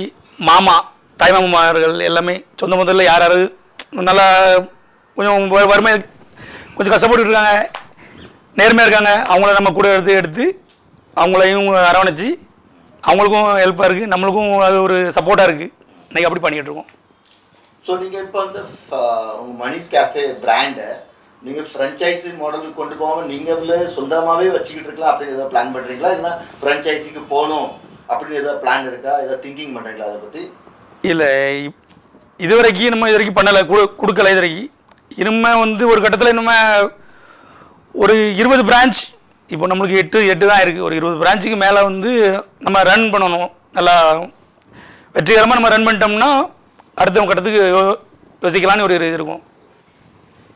மாமா, தாய்மாமார்கள் எல்லாமே சொந்த முதல்ல யார் நல்லா கொஞ்சம் வறுமை கொஞ்சம் கஷ்டப்பட்டு இருக்காங்க, நேர்மையாக இருக்காங்க. அவங்கள நம்ம கூட எடுத்து அவங்களையும் அரவணைச்சி அவங்களுக்கும் ஹெல்ப்பாக இருக்குது, நம்மளுக்கும் அது ஒரு சப்போர்ட்டாக இருக்குது. இன்றைக்கி அப்படி பண்ணிகிட்டு இருக்கோம். ஸோ நீங்கள் இப்போ வந்து உங்கள் மணிஸ் கேஃபே பிராண்டை நீங்கள் ஃப்ரென்ச்சைசி மாடலுக்கு கொண்டு போகாமல் நீங்கள் சொந்தமாகவே வச்சுக்கிட்டு இருக்கலாம் அப்படின்னு ஏதாவது பிளான் பண்ணுறீங்களா? இல்லை ஃப்ரென்ச்சைசிக்கு போகணும் அப்படின்னு ஏதாவது பிளான் இருக்கா? ஏதாவது திங்கிங் பண்ணுறீங்களா அதை பற்றி? இல்லை இது வரைக்கும் பண்ணலை, கொடுக்கல. இது வரைக்கும் இனிமே வந்து ஒரு கட்டத்தில் இனிமே ஒரு 20 பிரான்ச், இப்போ நம்மளுக்கு 8 தான் இருக்குது. ஒரு 20 பிரான்ச்சுக்கு மேலே வந்து நம்ம ரன் பண்ணணும். நல்லா வெற்றிகரமாக நம்ம ரன் பண்ணிட்டோம்னா அடுத்த கட்டத்துக்கு யோசிக்கலான்னு ஒரு இது இருக்கும்.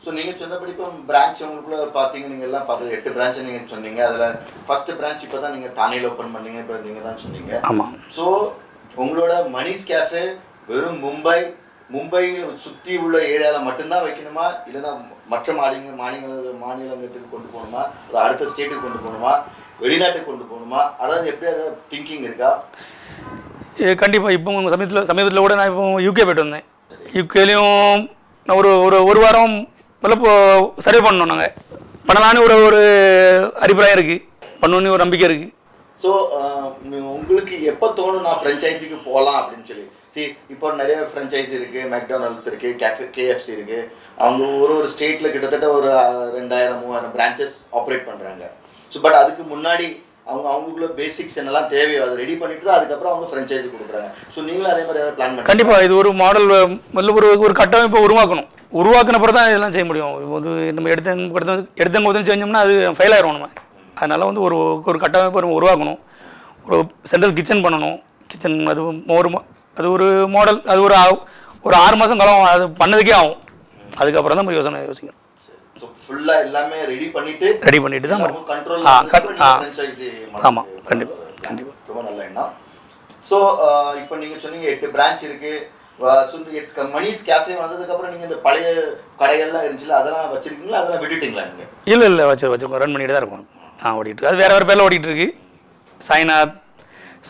ஸோ நீங்கள் சொன்னபடி இப்போ பிரான்ச் உங்களுக்குள்ள பார்த்தீங்க, நீங்கள் எல்லாம் பார்த்து 8 பிரான்ச்சை நீங்கள் சொன்னீங்க. அதில் ஃபஸ்ட்டு பிரான்ச் இப்போ தான் நீங்கள் தானேயில் ஓப்பன் பண்ணீங்க, இப்போ நீங்கள் தான் சொன்னீங்க. ஆமாம். ஸோ உங்களோட மணிஸ் கேஃபே வெறும் மும்பை சுற்றி உள்ள ஏரியாவில் மட்டும்தான் வைக்கணுமா? இல்லைன்னா மற்ற மாநிலங்களுக்கு கொண்டு போகணுமா? அது அடுத்த ஸ்டேட்டுக்கு கொண்டு போகணுமா? வெளிநாட்டுக்கு கொண்டு போகணுமா? அதாவது எப்படி அதாவது திங்கிங் இருக்கா? கண்டிப்பாக. இப்போ சமீபத்தில் கூட நான் இப்போ யூகே போய்ட்டு வந்தேன். யூகேலையும் நான் ஒரு வாரம் இப்போ சர்வே பண்ணோம். நாங்கள் பண்ணலான்னு ஒரு அபிப்பிராயம் இருக்குது, பண்ணணுன்னு ஒரு நம்பிக்கை இருக்குது. ஸோ உங்களுக்கு எப்போ தோணும் நான் ஃப்ரென்ச்சைஸிக்கு போகலாம் அப்படின்னு சொல்லி? இப்போ நிறைய ஃப்ரென்ச்சைஸி இருக்குது, மெக்டானல்ட்ஸ் இருக்குது, KFC இருக்குது. அவங்க ஒரு ஸ்டேட்டில் கிட்டத்தட்ட ஒரு 2000-3000 பிரான்ச்சஸ் ஆப்ரேட் பண்ணுறாங்க. ஸோ பட் அதுக்கு முன்னாடி அவங்களுக்குள்ள பேசிக்ஸ் என்னெல்லாம் தேவையோ அதை ரெடி பண்ணிட்டு தான் அதுக்கப்புறம் அவங்க ஃப்ரென்ச்சைஸி கொடுக்குறாங்க. ஸோ நீங்களும் அதே மாதிரி ஏதாவது பிளான் பண்ணி? கண்டிப்பாக. இது ஒரு மாடல் முதல்ல ஒரு கட்டமைப்பை உருவாக்கினப்பறம் தான் இதெல்லாம் செய்ய முடியும். இப்போ வந்து நம்ம எடுத்தங்க செஞ்சோம்னா அது ஃபெயில் ஆயிரும் நம்ம. அதனால் வந்து ஒரு கட்டமைப்பை நம்ம உருவாக்கணும். ஒரு சென்ட்ரல் கிச்சன் பண்ணணும். கிச்சன் அது ஒரு மாடல், அது ஒரு 6 மாதம் காலம் அது பண்ணதுக்கே ஆகும். அதுக்கப்புறம் தான் யோசிக்கணும். ஃபுல்லாக எல்லாமே ரெடி பண்ணிட்டு தான் கண்ட்ரோல். ஆமாம், கண்டிப்பாக ரொம்ப நல்ல எண்ணம். ஸோ இப்போ நீங்கள் சொன்னீங்க 8 பிரான்ச் இருக்குது. மணிஸ் கேஃபே வந்ததுக்கப்புறம் நீங்கள் இந்த பழைய கடைகள்லாம் இருந்துச்சுல அதெல்லாம் வச்சுருக்கீங்களா? அதெல்லாம் விட்டுட்டிங்களா நீங்கள்? இல்லை வச்சுருக்கோம், ரன் பண்ணிட்டு தான் இருக்கோம். ஓடிட்டு அது வேறு பேரில் ஓடிட்டு இருக்கு. சாய்நாத்,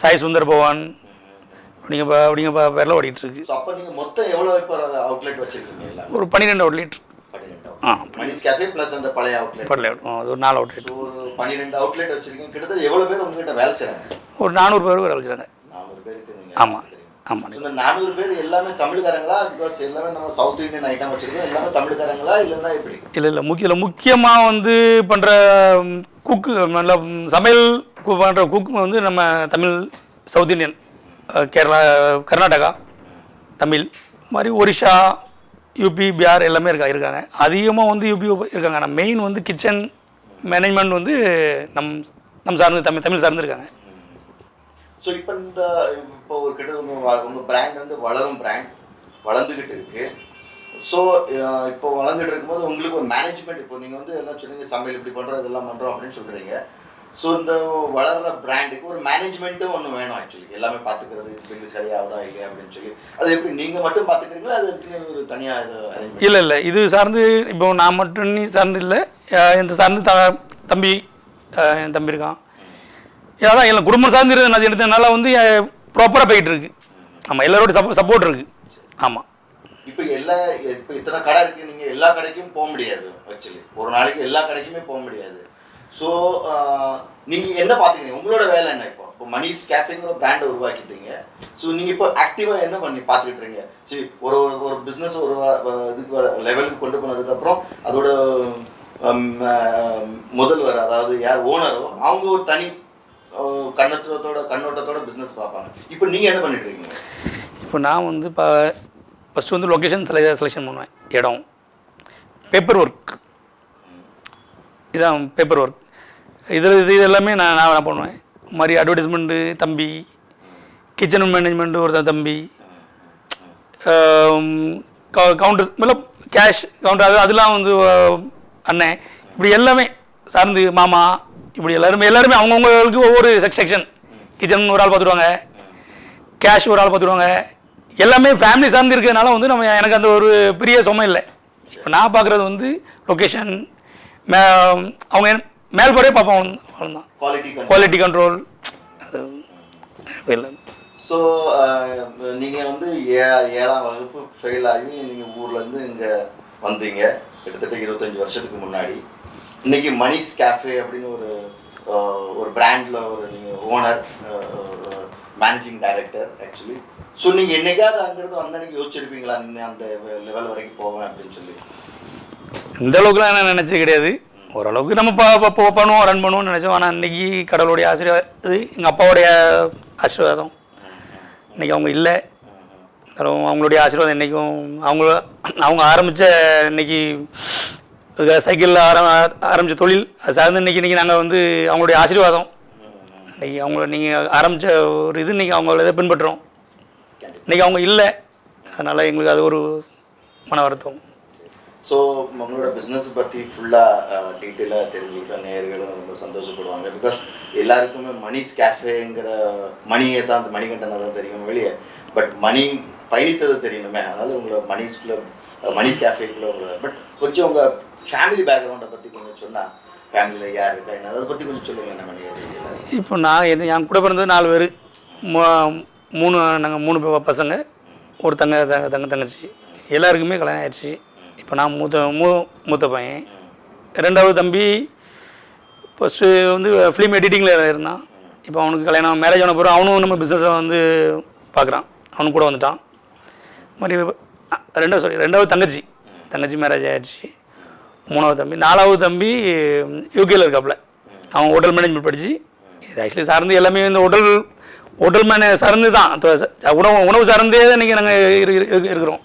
சாய் சுந்தர் பவன் அப்படிங்க பேரில் ஓடிட்டு இருக்கு. அப்போ நீங்கள் மொத்தம் எவ்வளோ இப்போ அவுட்லெட் வச்சுருக்கீங்க? ஒரு 12 அவுட்லெட். மணிஸ் கேஃபே ப்ளஸ் அந்த பழைய அவுட்லெட் அது ஒரு 4 அவுட்லெட். ஒரு 12 அவுட்லெட் வச்சுருக்கீங்க. கிட்டத்தட்ட எவ்வளோ பேர் உங்ககிட்ட வேலை செய்கிறாங்க? ஒரு 400 பேர் வேலை செய்கிறாங்க. 400 பேருக்கு நீங்கள்? ஆமாம். இந்த 400 பேர் எல்லாமே தமிழ்காரங்களா? பிகாஸ் எல்லாமே நம்ம சவுத் இந்தியன் ஐட்டம் வச்சுருக்கோம். எல்லாமே தமிழ்காரங்களா இல்லைன்னா எப்படி? இல்லை முக்கியமாக வந்து பண்ணுற குக்கு, நல்லா சமையல் பண்ணுற குக்கு வந்து நம்ம தமிழ், சவுத் இந்தியன், கேரளா, கர்நாடகா, தமிழ், மாதிரி ஒரிஷா, யூபி, பிஹார் எல்லாமே இருக்காங்க. அதிகமாக வந்து யூபி இருக்காங்க. ஆனால் மெயின் வந்து கிச்சன் மேனேஜ்மெண்ட் வந்து நம் சார்ந்து தமிழ் சார்ந்து இருக்காங்க. ஸோ இப்போ ஒரு கிட்ட உங்கள் பிராண்ட் வந்து வளரும் பிராண்ட் வளர்ந்துக்கிட்டு இருக்குது. ஸோ இப்போ வளர்ந்துட்டு இருக்கும்போது உங்களுக்கு ஒரு மேனேஜ்மெண்ட், இப்போ நீங்கள் வந்து எல்லாம் சொன்னீங்க சமையல் இப்படி பண்ணுறோம் இதெல்லாம் பண்ணுறோம் அப்படின்னு சொல்கிறீங்க. ஸோ இந்த வளர்கிற பிராண்டுக்கு ஒரு மேனேஜ்மெண்ட்டும் ஒன்று வேணும். ஆக்சுவலி எல்லாமே பார்த்துக்கிறது இப்படி சரியாகுதா இல்லையா அப்படின்னு சொல்லி அது எப்படி நீங்கள் மட்டும் பார்த்துக்கிறீங்களா, அது இருக்குன்னு ஒரு தனியாக இது அரேஞ்ச்? இல்லை இது சார்ந்து இப்போ நான் மட்டும் நீ சார்ந்து இல்லை, இந்த சார்ந்து தம்பி என் தம்பி இருக்கான். அதான் எல்லாம் குடும்பம் சார்ந்து அது எடுத்ததுனால வந்து ப்ராப்பராக போயிட்டு இருக்கு. ஆமாம், எல்லாரோட சப்போர்ட் இருக்குது. ஆமாம். இப்போ இத்தனை கடை இருக்குது, நீங்கள் எல்லா கடைக்கும் போக முடியாது. ஆக்சுவலி ஒரு நாளைக்கு எல்லா கடைக்குமே போக முடியாது. ஸோ நீங்கள் என்ன பார்த்துக்கிறீங்க, உங்களோட வேலை என்ன? இப்போ மணிஸ் கேஃபேங்கிற பிராண்டை உருவாக்கிட்டீங்க. ஸோ நீங்கள் இப்போ ஆக்டிவாக என்ன பண்ணி பார்த்துக்கிட்டு இருக்கீங்க? சரி, ஒரு பிஸ்னஸ் ஒரு இதுக்கு லெவலுக்கு கொண்டு போனதுக்கப்புறம் அதோட முதல்வர், அதாவது யார் ஓனரோ, அவங்க ஒரு தனி கண்ணோட்டத்தோட பிஸ்னஸ் பார்ப்பாங்க. இப்போ நீங்கள் என்ன பண்ணிட்டு இருக்கீங்க? இப்போ நான் வந்து இப்போ ஃபஸ்ட்டு வந்து லொக்கேஷன் செலெக்ஷன் பண்ணுவேன். இடம், பேப்பர் ஒர்க், இதான் பேப்பர் ஒர்க். இது எல்லாமே நான் பண்ணுவேன். மாதிரி அட்வர்டைஸ்மெண்ட்டு தம்பி, கிச்சன் மேனேஜ்மெண்ட்டு ஒரு தம்பி, கவுண்டர்ஸ் மேலே கேஷ் கவுண்டர் அதெல்லாம் வந்து அண்ணன், இப்படி எல்லாமே சார்ந்து மாமா, இப்படி எல்லாருமே அவங்கவுங்களுக்கு ஒவ்வொரு செக்ஷன். கிச்சன் ஒரு ஆள் பார்த்துருவாங்க, கேஷ் ஒரு ஆள் பார்த்துருவாங்க. எல்லாமே ஃபேமிலி சார்ந்து இருக்கிறதுனால வந்து எனக்கு அந்த ஒரு பெரிய சுமை இல்லை. இப்போ நான் பார்க்குறது வந்து லொக்கேஷன், அவங்க மேல்படியே பார்ப்போம், அவ்வளோதான். குவாலிட்டி கண்ட்ரோல் அது இல்லை. ஸோ நீங்கள் வந்து 7ஆம் வகுப்பு ஃபெயில் ஆகி நீங்கள் ஊர்லேருந்து இங்கே வந்தீங்க கிட்டத்தட்ட 25 வருஷத்துக்கு முன்னாடி. இன்றைக்கி மணிஸ் கேஃபே அப்படின்னு ஒரு பிராண்டில் ஒரு நீங்கள் owner, managing director actually. So நீங்கள் என்னைக்காவது அங்கேருந்து வந்த அன்றைக்கி யோசிச்சிருப்பீங்களா அந்த லெவல் வரைக்கும் போவேன் அப்படின்னு சொல்லி? இந்த அளவுக்குலாம் என்ன நினச்சது கிடையாது. ஓரளவுக்கு நம்ம பண்ணுவோம், ரன் பண்ணுவோம்னு நினச்சோம். ஆனால் இன்றைக்கி கடவுளுடைய ஆசீர்வாதம், எங்கள் அப்பாவுடைய ஆசீர்வாதம். இன்றைக்கி அவங்க இல்லை, அவங்களுடைய ஆசீர்வாதம் இன்றைக்கும் அவங்க ஆரம்பித்த இன்றைக்கி சைக்கிளில் ஆரம்பித்த தொழில் அது சார்ந்து இன்றைக்கி நாங்கள் வந்து அவங்களுடைய ஆசீர்வாதம். இன்றைக்கி நீங்கள் ஆரம்பித்த ஒரு இது இன்றைக்கி அவங்கள இதை பின்பற்றுறோம். இன்றைக்கி அவங்க இல்லை, அதனால் எங்களுக்கு அது ஒரு மன வருத்தம். ஸோ உங்களோட பிஸ்னஸ் பற்றி ஃபுல்லாக டீட்டெயிலாக தெரிஞ்சுக்கிட்ட நேயர்களும் ரொம்ப சந்தோஷப்படுவாங்க. பிகாஸ் எல்லாருக்குமே மணிஸ் கேஃபேங்கிற மணியை தான், அந்த மணிகண்டனை தான் தெரியும் வெளியே, பட் மணி பயணித்தது தெரியணுமே. அதனால் உங்களை மணிஸ் கேஃபேக்குள்ளே பட் கொஞ்சம் உங்கள் ஃபேமிலி பேக்ரவுண்டை பற்றி கொஞ்சம் சொன்னால், ஃபேமிலியில் யார் இருக்கா என்ன, அதை பற்றி கொஞ்சம் சொல்லுங்கள். என்ன பண்ணி இப்போ நான் என் கூட பிறந்தது 4 பேர், நாங்கள் 3 பசங்க, ஒரு தங்கச்சி. எல்லாருக்குமே கல்யாணம் ஆயிடுச்சு. இப்போ நான் மூத்த பையன். 2வது தம்பி ஃபஸ்ட்டு வந்து ஃபிலிம் எடிட்டிங்கில் இருந்தான். இப்போ அவனுக்கு கல்யாணம் மேரேஜ் ஆன பிறகு அவனும் நம்ம பிஸ்னஸை வந்து பார்க்குறான், அவனுக்கு கூட வந்துட்டான். மாதிரி 2வது தங்கச்சி மேரேஜ் ஆகிடுச்சு. 3வது தம்பி. 4வது தம்பி யூகேயில் இருக்காப்புல, அவன் ஹோட்டல் மேனேஜ்மெண்ட் படித்து. இது ஆக்சுவலி சார்ந்து எல்லாமே இந்த ஹோட்டல் சார்ந்து தான், உணவு சார்ந்தே தான் இன்றைக்கி நாங்கள் இருக்கிறோம்.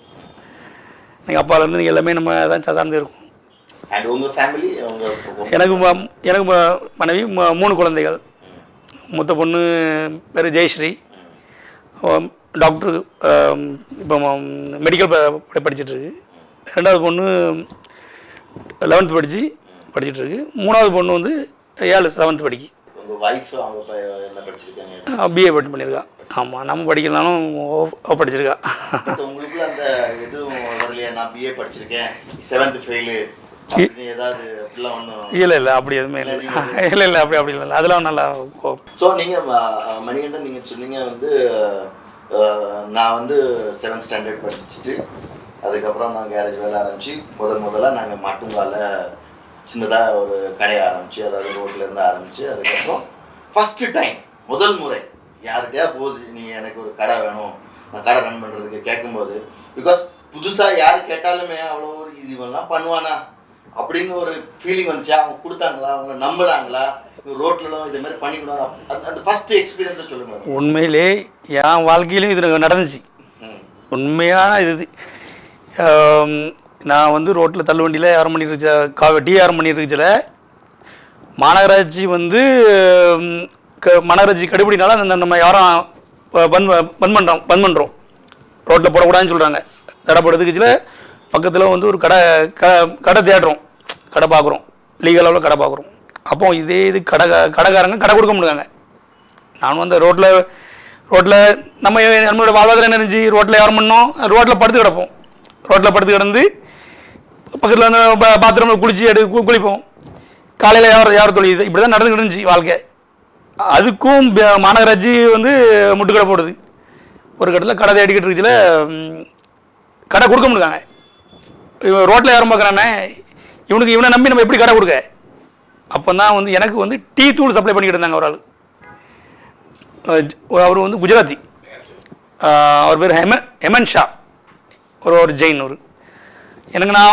எங்கள் அப்பாலேருந்து நீங்கள் எல்லாமே நம்ம தான் சார்ந்து இருக்கோம். எனக்கு மனைவி, 3 குழந்தைகள். மூத்த பொண்ணு பேர் ஜெயஸ்ரீ, டாக்டர், இப்போ மெடிக்கல் படிச்சுட்ருக்கு. 2வது பொண்ணு 11th படிச்சுட்ருக்கு. 3வது பொண்ணு வந்து 7th படிக்கு. பிஏ பண்ணியிருக்கா. ஆமாம், நம்ம படிக்கலனாலும் படிச்சிருக்கா. உங்களுக்கு அந்த எதுவும் வரலையா, நான் பிஏ படிச்சிருக்கேன் 7th ஃபெயிலு ஏதாவது அப்படிலாம் ஒன்றும் இல்லை அப்படி எதுவுமே இல்லை அப்படி இல்லை, அதெல்லாம் நல்லா. ஸோ நீங்கள் மணிகண்டன் நீங்கள் சொன்னீங்க வந்து நான் வந்து 7th ஸ்டாண்டர்ட் படிச்சுட்டு அதுக்கப்புறம் நான் கேரேஜ் வேலை ஆரம்பித்து முதலாக நாங்கள் மாட்டுங்கால சின்னதாக ஒரு கடையை ஆரம்பித்து, அதாவது ரோட்லேருந்து ஆரம்பித்து, அதுக்கப்புறம் ஃபஸ்ட்டு டைம் முதல் முறை யாருக்கையா போகுது, நீங்கள் எனக்கு ஒரு கடை வேணும், நான் கடை ரன் பண்ணுறதுக்கு கேட்கும்போது, பிகாஸ் புதுசாக யார் கேட்டாலுமே அவ்வளோ ஒரு இதுவெல்லாம் பண்ணுவானா அப்படின்னு ஒரு ஃபீலிங் வந்துச்சு. அவங்க கொடுத்தாங்களா, அவங்க நம்புகிறாங்களா, ரோட்லலாம் இதே மாதிரி பண்ணிக்கணும், அந்த ஃபஸ்ட்டு எக்ஸ்பீரியன்ஸை சொல்லுங்கள். உண்மையிலே என் வாழ்க்கையிலும் இது நடந்துச்சு. உண்மையான இது. நான் வந்து ரோட்டில் தள்ளுவண்டியில் யாரும் பண்ணிட்டு டீ யாரும் பண்ணிட்டு இருக்கச்சில மாநகராட்சி வந்து மாநகராட்சி கடுபிடினால அந்த நம்ம யாரும் பந்த் பண்ணுறோம் ரோட்டில் போடக்கூடாதுன்னு சொல்கிறாங்க. தடை போடுறதுக்குச்சில் பக்கத்தில் வந்து ஒரு கடை தேடுறோம், கடை பார்க்குறோம், லீகல் அளவில் கடை பார்க்குறோம். அப்போ இதே இது கடைக்காரங்க கடை கொடுக்க முடியாங்க. நானும் அந்த ரோட்டில் நம்மளோட வாழ்வாதாரம் என்ன இருந்துச்சு, ரோட்டில் யாரும் பண்ணோம், ரோட்டில் படுத்து கிடப்போம். ரோட்டில் படுத்து கிடந்து பக்கத்தில் அந்த பாத்ரூமில் குளிப்போம். காலையில் யார் தொழில் இப்படி தான் நடந்துக்கிட்டு இருந்துச்சு வாழ்க்கை. அதுக்கும் மாநகராட்சி வந்து முட்டுக்கடை போடுது. ஒரு கட்டத்தில் கடை தேடிக்கிட்டு இருக்குச்சுல கடை கொடுக்க முடியாங்க. ரோட்டில் யாரும் பார்க்குறானே இவனை நம்பி நம்ம எப்படி கடை கொடுக்க. அப்போ தான் வந்து எனக்கு வந்து டீ தூள் சப்ளை பண்ணிக்கிட்டு இருந்தாங்க ஒரு ஆள். அவர் வந்து குஜராத்தி, அவர் பேர் ஹெமன் ஷா, ஒரு ஜெயின். எனக்கு நான்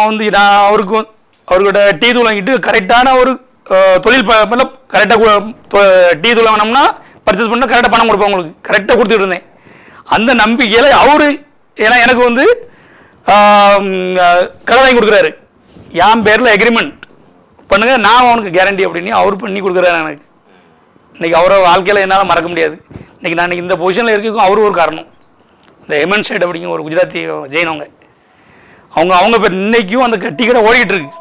அவர்கிட்ட டீ தூள் வாங்கிட்டு கரெக்டான ஒரு தொழில் கரெக்டாக டீ தூள் வாங்கினோம்னா பர்ச்சேஸ் பண்ணால் கரெக்டாக பணம் கொடுப்பேன், உங்களுக்கு கரெக்டாக கொடுத்துட்டு இருந்தேன். அந்த நம்பிக்கையில் ஏன்னா எனக்கு வந்து கடை வாங்கி கொடுக்குறாரு, என் பேரில் எக்ரிமெண்ட் பண்ணுங்க, நான் அவனுக்கு கேரண்டி அப்படின்னு அவர் பண்ணி கொடுக்குறாரு எனக்கு. இன்றைக்கி அவரை வாழ்க்கையில் என்னால் மறக்க முடியாது. இன்றைக்கி நான் இந்த பொசிஷனில் இருக்கக்கும் அவரும் ஒரு காரணம். இந்த ஹெமன் ஷேட் அப்படிங்கிற ஒரு குஜராத்தி ஜெயின் அவங்க பேர் இன்றைக்கும் அந்த டீ கடை ஓடிக்கிட்டு இருக்கு.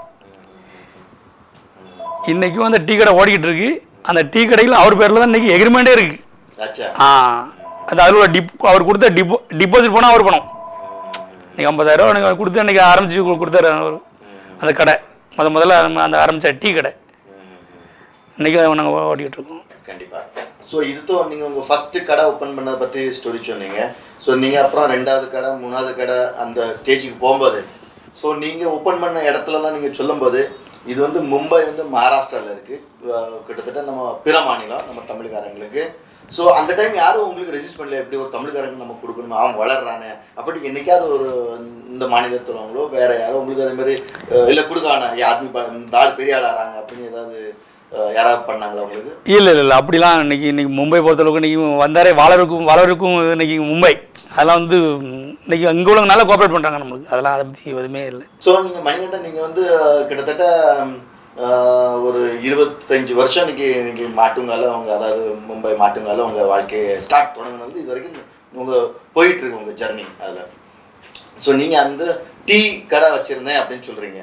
இன்றைக்கும் அந்த டீ கடை ஓடிக்கிட்டு இருக்கு. அந்த டீ கடையில் அவர் பேரில் தான் இன்றைக்கி எக்ரிமெண்ட்டே இருக்குது. அது அதில் அவர் கொடுத்த டிபாசிட் போனால் அவர் பணம். இன்றைக்கி 50,000 எனக்கு கொடுத்து அன்றைக்கி ஆரம்பித்து கொடுத்தாரு அவர். அந்த கடை முதல்ல அந்த ஆரம்பித்த டீ கடை இன்றைக்கி நாங்கள் ஓட்டிக்கிட்டு இருக்கோம். கண்டிப்பாக. ஸோ இதுதான் நீங்கள் உங்கள் ஃபஸ்ட்டு கடை ஓப்பன் பண்ணதை பற்றி ஸ்டோரி சொன்னீங்க. ஸோ நீங்கள் அப்புறம் 2வது கடை 3வது கடை அந்த ஸ்டேஜுக்கு போகும்போது ஸோ நீங்கள் ஓப்பன் பண்ண இடத்துல தான் நீங்கள் சொல்லும்போது இது வந்து மும்பை வந்து மகாராஷ்டிராவில் இருக்குது, கிட்டத்தட்ட நம்ம பிற மாநிலம் நம்ம தமிழ்காரங்களுக்கு. ஸோ அந்த டைம் யாரும் உங்களுக்கு ரெஜிஸ்ட் பண்ணல, எப்படி ஒரு தமிழ்காரங்க நம்ம கொடுக்கணும், அவன் வளர்றானே அப்படி என்னைக்காவது ஒரு இந்த மாநிலத்துலவங்களோ வேற யாரும் உங்களுக்கு அதே மாதிரி இல்லை கொடுக்கான யாருமே இந்த ஆள் பெரிய ஆளாகிறாங்க அப்படின்னு ஏதாவது யாராவது பண்ணாங்களா உங்களுக்கு? இல்லை அப்படிலாம் இன்னைக்கு மும்பை பொறுத்தளவுக்கு இன்றைக்கி வந்தாரே வளருக்கும் இன்னைக்கு மும்பை அதெல்லாம் வந்து இன்னைக்கு அங்கே உள்ள நல்லா கோஆப்ரேட் பண்ணுறாங்க நம்மளுக்கு. அதெல்லாம் அதை பற்றி எதுவுமே இல்லை. ஸோ நீங்கள் மணிகண்டன் நீங்கள் வந்து கிட்டத்தட்ட ஒரு 25 வருஷம் இன்னைக்கு மாட்டுங்கால அவங்க அதாவது மும்பை மாட்டுங்கால உங்கள் வாழ்க்கையை ஸ்டார்ட் தொடங்கினது இது வரைக்கும் உங்கள் போயிட்டுருக்கு உங்கள் ஜர்னி அதில். ஸோ நீங்கள் அந்த டீ கடை வச்சுருந்தேன் அப்படின்னு சொல்கிறீங்க.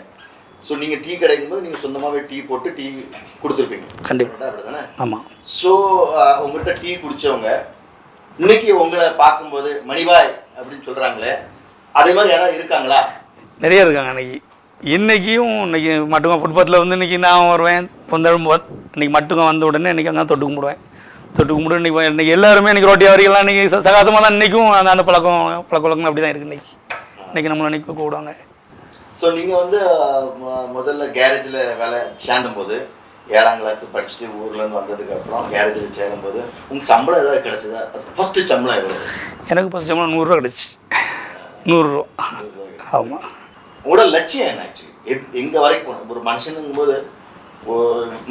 ஸோ நீங்கள் டீ கிடைக்கும் போது நீங்கள் சொந்தமாகவே டீ போட்டு டீ கொடுத்துருப்பீங்க கண்டிப்பாக, அப்படி தானே? ஆமாம். ஸோ உங்கள்கிட்ட டீ குடித்தவங்க இன்னைக்கு உங்களை பார்க்கும்போது மணிபாய் அப்படின்னு சொல்கிறாங்களே அதே மாதிரி யாராவது இருக்காங்களா? நிறைய இருக்காங்க. இன்னைக்கு மட்டுங்க ஃபுட்பாத்தில் வந்து இன்றைக்கி நான் வருவேன் இன்னைக்கு மட்டுங்க வந்த உடனே இன்றைக்கி அங்கே தொட்டு கும்பிடுவேன். இன்றைக்கி எல்லாருமே இன்றைக்கி ரோட்டி வரிகள்லாம் இன்றைக்கி சகாசமாக தான் இன்றைக்கும் அந்த பழக்க வழக்கம் அப்படி தான் இருக்குது. இன்றைக்கி நம்மளை இன்றைக்கி கூப்பிடுவாங்க. ஸோ நீங்கள் வந்து முதல்ல கேரேஜில் வேலை சேர்ந்தும் போது 7ஆம் கிளாஸ் படிச்சுட்டு ஊர்லேருந்து வந்ததுக்கப்புறம் கேரேஜில் சேரும்போது உங்கள் சம்பளம் ஏதாவது கிடச்சிதா? ஃபஸ்ட்டு சம்பளம் எவ்வளோ? எனக்கு ஃபஸ்ட் சம்பளம் 100 ரூபா கிடச்சி. 100 ரூபா. ஆமாம். உங்களோட லட்சியம் என்ன ஆக்சுவலி எங்கே வரைக்கும் போகணும் ஒரு மனுஷனுங்கும் போது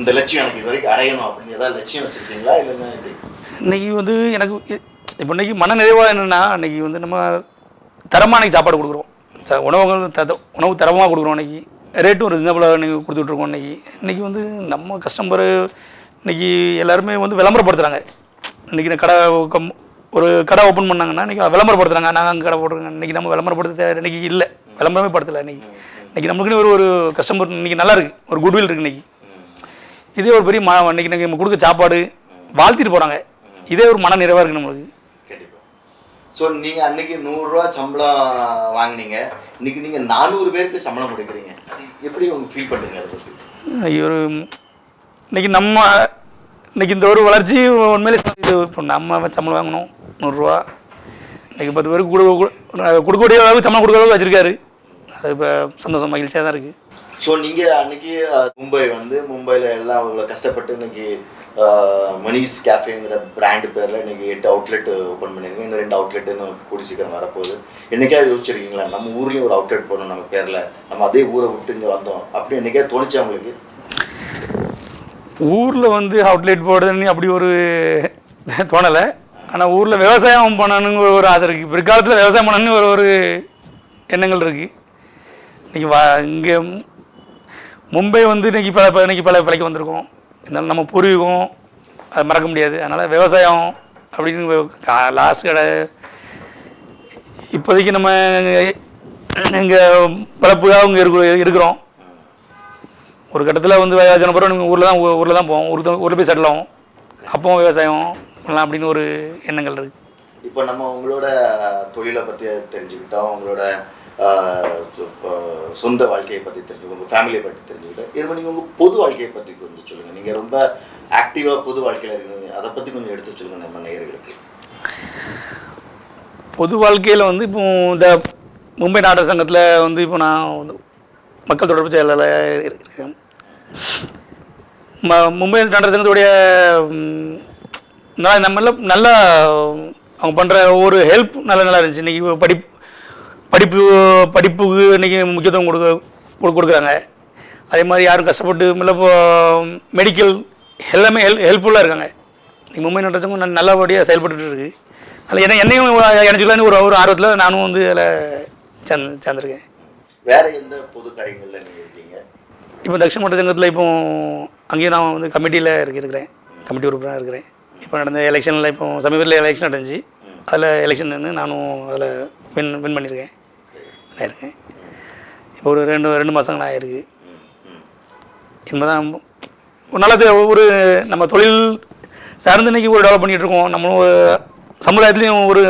இந்த லட்சியம் எனக்கு இது வரைக்கும் அடையணும் அப்படின்னு ஏதாவது லட்சியம் வச்சுருக்கீங்களா இல்லைன்னா எப்படி? இன்றைக்கி வந்து எனக்கு இப்போ இன்றைக்கி மன நிறைவாக என்னென்னா இன்றைக்கி வந்து நம்ம தரமான சாப்பாடு கொடுக்குறோம், உணவு தரமாக கொடுக்குறோம். இன்றைக்கி ரேட்டும் ரீசனபிளாக நீங்கள் கொடுத்துட்ருக்கோம். இன்றைக்கி வந்து நம்ம கஸ்டமரு இன்றைக்கி எல்லாருமே வந்து விளம்பரப்படுத்துகிறாங்க. இன்றைக்கி கடை ஒரு கடை ஓப்பன் பண்ணாங்கன்னா இன்றைக்கி விளம்பரப்படுத்துகிறாங்க, நாங்கள் அங்கே கடை போடுறோங்க. இன்றைக்கி நம்ம விளம்பரப்படுத்த இன்றைக்கி இல்லை, விளம்பரமே படுத்தலை. இன்றைக்கி நம்மளுக்குன்னு ஒரு கஸ்டமர் இன்றைக்கி நல்லா இருக்குது, ஒரு குட்வில் இருக்குது. இன்றைக்கி இதே ஒரு பெரிய இன்றைக்கி நம்ம கொடுக்க சாப்பாடு வாழ்த்திட்டு போகிறாங்க, இதே ஒரு மன நிறைவாக இருக்குது நம்மளுக்கு. கண்டிப்பாக. ஸோ நீங்கள் அன்றைக்கி 100 ரூபா சம்பளம் வாங்கினீங்க, இன்றைக்கி நீங்கள் 400 பேருக்கு சம்பளம் கொடுக்குறீங்க, எப்படி உங்களுக்கு ஃபீல் பண்ணுறீங்க அதை பற்றி? இன்றைக்கி இந்த ஒரு வளர்ச்சி உண்மையிலே இது இப்போ நம்ம சம்பளம் வாங்கணும் 100 ரூபா, இன்றைக்கி 10 பேருக்கு கொடுக்கக்கூடிய அளவுக்கு சம்பளம் கொடுக்குற அளவுக்கு வச்சுருக்காரு. அது இப்போ சந்தோஷம் மகிழ்ச்சியாக தான் இருக்குது. ஸோ நீங்கள் அன்றைக்கி மும்பையில் எல்லாம் அவ்வளோ கஷ்டப்பட்டு இன்றைக்கி மணிஸ் கேஃபேங்கிற பிராண்டு பேரில் இன்றைக்கி 8 அவுட்லெட் ஓப்பன் பண்ணியிருக்கோம். இன்னும் 2 அவுட்லெட்டு நமக்கு கூடி சீக்கிரம் வரப்போகுது. என்றைக்காவது யோசிச்சிருக்கீங்களா நம்ம ஊர்லேயும் ஒரு அவுட்லெட் போடணும் நம்ம பேரில், நம்ம அதே ஊரை விட்டு இங்கே வந்தோம் அப்படி என்றைக்காவது தோணுச்சு அவங்களுக்கு? ஊரில் வந்து அவுட்லெட் போடுறதுன்னு அப்படி ஒரு தோணலை. ஆனால் ஊரில் விவசாயம் பண்ணணுங்கிற ஒரு ஆசை இருக்குது. பிற்காலத்தில் விவசாயம் பண்ணணுன்னு ஒரு எண்ணங்கள் இருக்குது. இன்றைக்கி இங்கே மும்பை வந்து இன்றைக்கி பல பிழைக்க வந்திருக்கோம். இருந்தாலும் நம்ம பூர்வீகம் அது மறக்க முடியாது. அதனால் விவசாயம் அப்படின்னு லாஸ்ட் கடை இப்போதைக்கு நம்ம இங்கே பிறப்புக்காக இங்கே இருக்கிறோம். ஒரு கட்டத்தில் வந்து விவசாயம் பிறகு நீங்கள் ஊரில் தான் போவோம். ஊரில் போய் செட்டில் ஆகும். அப்போ விவசாயம் பண்ணலாம் அப்படின்னு ஒரு எண்ணங்கள் இருக்குது. இப்போ நம்ம உங்களோட தொழிலை பற்றி தெரிஞ்சுக்கிட்டோம், உங்களோட சொந்த வாழ்க்கையை பற்றி தெரிஞ்சுக்கிட்டோம், உங்கள் ஃபேமிலியை பற்றி தெரிஞ்சுக்கிட்டோம். இது நீங்கள் உங்கள் பொது வாழ்க்கையை பற்றி கொஞ்சம் சொல்லுங்கள். நீங்கள் ரொம்ப ஆக்டிவாக பொது வாழ்க்கையில் இருக்கீங்க, அதை பற்றி கொஞ்சம் எடுத்து சொல்லுங்கள் நம்ம நேயர்களுக்கு. பொது வாழ்க்கையில் வந்து இப்போ இந்த மும்பை நாடக சங்கத்தில் வந்து இப்போ நான் வந்து மக்கள் தொடர்பு செயலாளர் இருக்கேன். மும்பை நாடக சங்கத்துடைய நல்லா அவங்க பண்ணுற ஒரு ஹெல்ப் நல்லா இருந்துச்சு. இன்றைக்கி படிப்புக்கு இன்றைக்கி முக்கியத்துவம் கொடுக்குறாங்க. அதே மாதிரி யாரும் கஷ்டப்பட்டு இப்போ மெடிக்கல் எல்லாமே ஹெல்ப்ஃபுல்லாக இருக்காங்க. இன்றைக்கி மும்பை நாடக சங்கம் நல்லபடியாக செயல்பட்டு இருக்குது. அதில் என்னையும் இணைச்சிக்கலான்னு ஒரு ஆர்வத்தில் நானும் வந்து அதில் சேர்ந்துருக்கேன். வேறு எந்த பொது காரியங்களில் நீங்கள் இருக்கீங்க? இப்போ தக்ஷிண மாவட்ட சங்கத்தில் இப்போ அங்கேயும் நான் வந்து கமிட்டியில் இருக்கிறேன், கமிட்டி உறுப்பினராக இருக்கிறேன். இப்போ நடந்த எலெக்ஷனில் இப்போ சமீபத்தில் எலெக்ஷன் நடந்துச்சு. அதில் எலெக்ஷன் நின்று நானும் அதில் வின் பண்ணியிருக்கேன். இருக்கேன் இப்போ ஒரு ரெண்டு மாதங்கள் ஆகிருக்கு. இனிமேதான் ஒரு நல்லது ஒரு நம்ம தொழில் சார்ந்து இன்றைக்கி ஒரு டெவலப் பண்ணிகிட்ருக்கோம். நம்மளும் சமுதாயத்துலேயும் ஒரு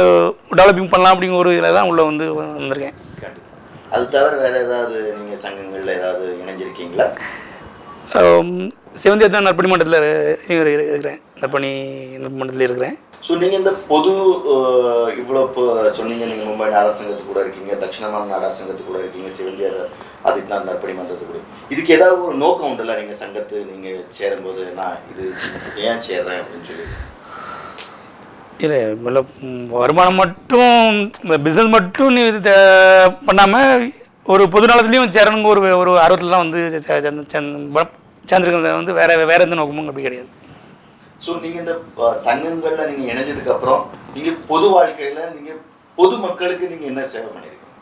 டெவலப்பிங் பண்ணலாம் அப்படிங்கிற ஒரு இதில் தான் உள்ளே வந்திருக்கேன். அது தவிர வேறு ஏதாவது நீங்கள் சங்கங்களில் ஏதாவது இணைஞ்சிருக்கீங்களா? சிவந்தியா நற்பணி மன்றத்தில் இருக்கிறேன். நற்பணி மன்றத்தில் இருக்கிறேன். ஸோ நீங்கள் இந்த பொது இவ்வளோ சொன்னீங்க, நீங்கள் மும்பை நாடக சங்கத்துக்கு கூட இருக்கீங்க, தட்சிணமான நாடக சங்கத்துக்கு கூட இருக்கீங்க, சிவந்தியார் ஆதித்யநாத் நற்பணி மன்றத்துக்கு கூட. இதுக்கு ஏதாவது ஒரு நோக்கம் உண்டுல்ல நீங்கள் சங்கத்து நீங்கள் சேரும்போது, நான் இது ஏன் சேர்றேன் அப்படின்னு சொல்லி? இல்லை வருமானம் மட்டும் பிஸ்னஸ் மட்டும் நீ பண்ணாமல் ஒரு பொது நலத்துலேயும் சேரணுங்க ஒரு ஆர்வத்தில் தான் வந்து சேர்ந்துருக்கிறது. வந்து வேறு எந்த நோக்கமும் அப்படி கிடையாது. ஸோ நீங்கள் இந்த சங்கங்களில் நீங்கள் இணைஞ்சதுக்கப்புறம் நீங்கள் பொது வாழ்க்கையில் நீங்கள் பொதுமக்களுக்கு நீங்கள் என்ன சேவை பண்ணியிருக்கீங்க?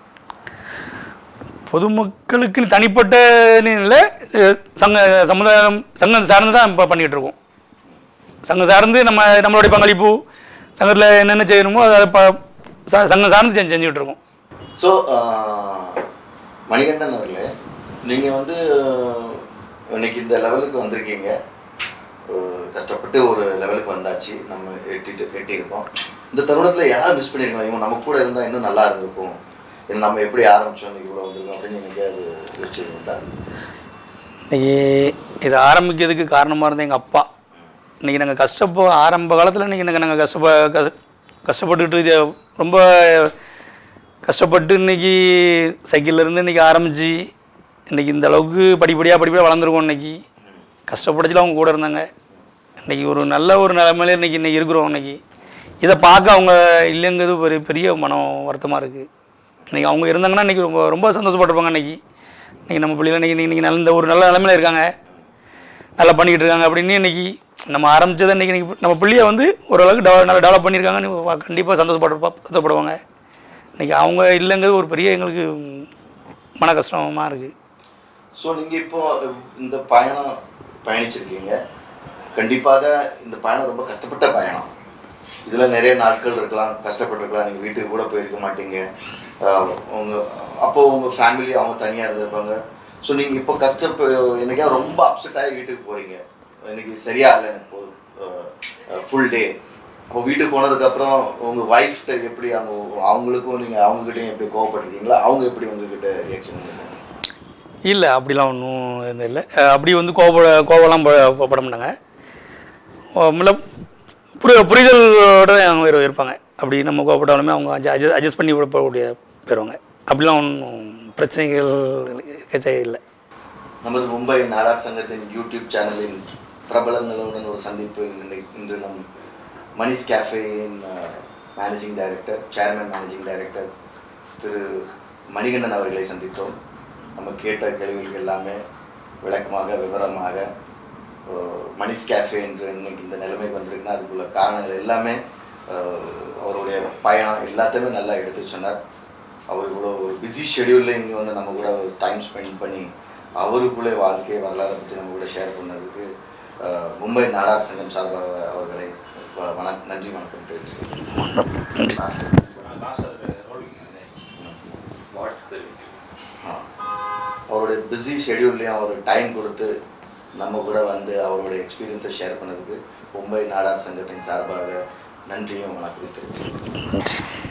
பொதுமக்களுக்கு தனிப்பட்ட இல்லை, சமுதாயம் சங்கம் சார்ந்து தான் இப்போ பண்ணிகிட்டு இருக்கோம். சங்கம் சார்ந்து நம்மளுடைய பங்களிப்பு சங்கத்தில் என்னென்ன செய்யணுமோ அதை சங்கம் சார்ந்து செஞ்சுக்கிட்டு இருக்கோம். ஸோ மணிகண்டன் அவர்களே, நீங்கள் வந்து இன்னைக்கு இந்த லெவலுக்கு வந்திருக்கீங்க. கஷ்டப்பட்டு ஒரு லெவலுக்கு வந்தாச்சு, நம்ம எட்டியிருக்கோம். இந்த தருணத்தில் யாராவது மிஸ் பண்ணியிருக்கலாம், இவங்க நம்ம கூட இருந்தால் இன்னும் நல்லா இருந்திருக்கும், இல்லை நம்ம எப்படி ஆரம்பித்தோம் இன்றைக்கி இவ்வளோ வந்திருக்கோம் அப்படின்னு எனக்கு அது யோசிச்சுருந்தா? இன்றைக்கி இதை ஆரம்பிக்கிறதுக்கு காரணமாக இருந்த எங்கள் அப்பா. இன்றைக்கி நாங்கள் ஆரம்ப காலத்தில் இன்றைக்கி நாங்கள் கஷ்டப்பட்டுக்கிட்டு ரொம்ப கஷ்டப்பட்டு இன்றைக்கி சைக்கிள்லேருந்து இன்றைக்கி ஆரம்பித்து இன்றைக்கி இந்த அளவுக்கு படிப்படியாக வளர்ந்துருக்கோம். இன்றைக்கி கஷ்டப்பட்டுச்சுல அவங்க கூட இருந்தாங்க. இன்றைக்கி ஒரு நல்ல ஒரு நிலைமையில இன்றைக்கி இருக்கிறோம். இன்றைக்கி இதை பார்க்க அவங்க இல்லைங்கிறது பெரிய மனம் வருத்தமாக இருக்குது. இன்றைக்கி அவங்க இருந்தாங்கன்னா இன்றைக்கி ரொம்ப சந்தோஷப்பட்டிருப்பாங்க. இன்றைக்கி நம்ம பிள்ளைகள் இன்றைக்கி நல்ல ஒரு நல்ல நிலைமையில் இருக்காங்க, நல்லா பண்ணிக்கிட்டு இருக்காங்க அப்படின்னு இன்றைக்கி நம்ம ஆரம்பித்ததை இன்றைக்கி நம்ம பிள்ளையை வந்து ஓரளவுக்கு நல்லா டெவலப் பண்ணியிருக்காங்கன்னு கண்டிப்பாக சந்தோஷப்படுவாங்க. இன்றைக்கி அவங்க இல்லைங்கிறது ஒரு பெரிய எங்களுக்கு மன கஷ்டமாக இருக்குது. ஸோ நீங்கள் இப்போது இந்த பயணிச்சிருக்கீங்க. கண்டிப்பாக இந்த பயணம் ரொம்ப கஷ்டப்பட்ட பயணம். இதில் நிறைய நாட்கள் இருக்கலாம், கஷ்டப்பட்டுருக்கலாம், நீங்கள் வீட்டுக்கு கூட போயிருக்க மாட்டீங்க. அப்போது உங்கள் ஃபேமிலி அவங்க தனியாக இருந்திருப்பாங்க. ஸோ நீங்கள் இப்போ என்றைக்கா ரொம்ப அப்செட் ஆகி வீட்டுக்கு போகிறீங்க, இன்றைக்கி சரியா இல்லை எனக்கு ஃபுல் டே. அப்போ வீட்டுக்கு போனதுக்கப்புறம் உங்கள் ஒய்ஃப்கிட்ட எப்படி அவங்களுக்கும் நீங்கள் அவங்கக்கிட்டையும் எப்படி கோவப்பட்டிருக்கீங்களா, அவங்க எப்படி உங்ககிட்ட ரியாக்ஷன் பண்ணுவாங்க? இல்லை, அப்படிலாம் ஒன்றும் எதுவும் இல்லை. அப்படி வந்து கோவலாம் பட மாட்டாங்க. புரிதலோடு அவங்க இருப்பாங்க. அப்படி நம்ம கோவப்பட்டாலுமே அவங்க அட்ஜஸ்ட் பண்ணி போகக்கூடிய போயிடுவாங்க. அப்படிலாம் ஒன்றும் பிரச்சனைகள் இல்லை. நமது மும்பை நாடார் சங்கத்தின் யூடியூப் சேனலின் பிரபலங்களுடன் ஒரு சந்திப்பு. இன்று நம் மணிஷ் கேஃபேயின் managing director, chairman managing director திரு மணிகண்டன் அவர்களை சந்தித்தோம். நம்ம கேட்ட கேள்விகள் எல்லாமே விளக்கமாக விவரமாக மணிஷ் கேஃபே என்று இன்னைக்கு இந்த நிலைமைக்கு வந்திருக்குன்னா அதுக்குள்ள காரணங்கள் எல்லாமே அவருடைய பயணம் எல்லாத்தையுமே நல்லா எடுத்து சொன்னார். அவர் இவ்வளோ ஒரு பிஸி ஷெடியூலில் இங்கே வந்து நம்ம கூட ஒரு டைம் ஸ்பெண்ட் பண்ணி அவருக்குள்ளே வாழ்க்கை வரலாறை பற்றி நம்ம கூட ஷேர் பண்ணதுக்கு மும்பை நாடார் சங்கம் சார்பாக அவர்களை நன்றி வணக்கம் தெரிவிச்சுக்கிறேன். அவருடைய பிஸி ஷெடியூல்லையும் அவர் டைம் கொடுத்து நம்ம கூட வந்து அவருடைய எக்ஸ்பீரியன்ஸை ஷேர் பண்ணதுக்கு மும்பை நாடார் சங்கத்தின் சார்பாக நன்றியும் வணக்கம் தெரிவிச்சுக்கிறேன்.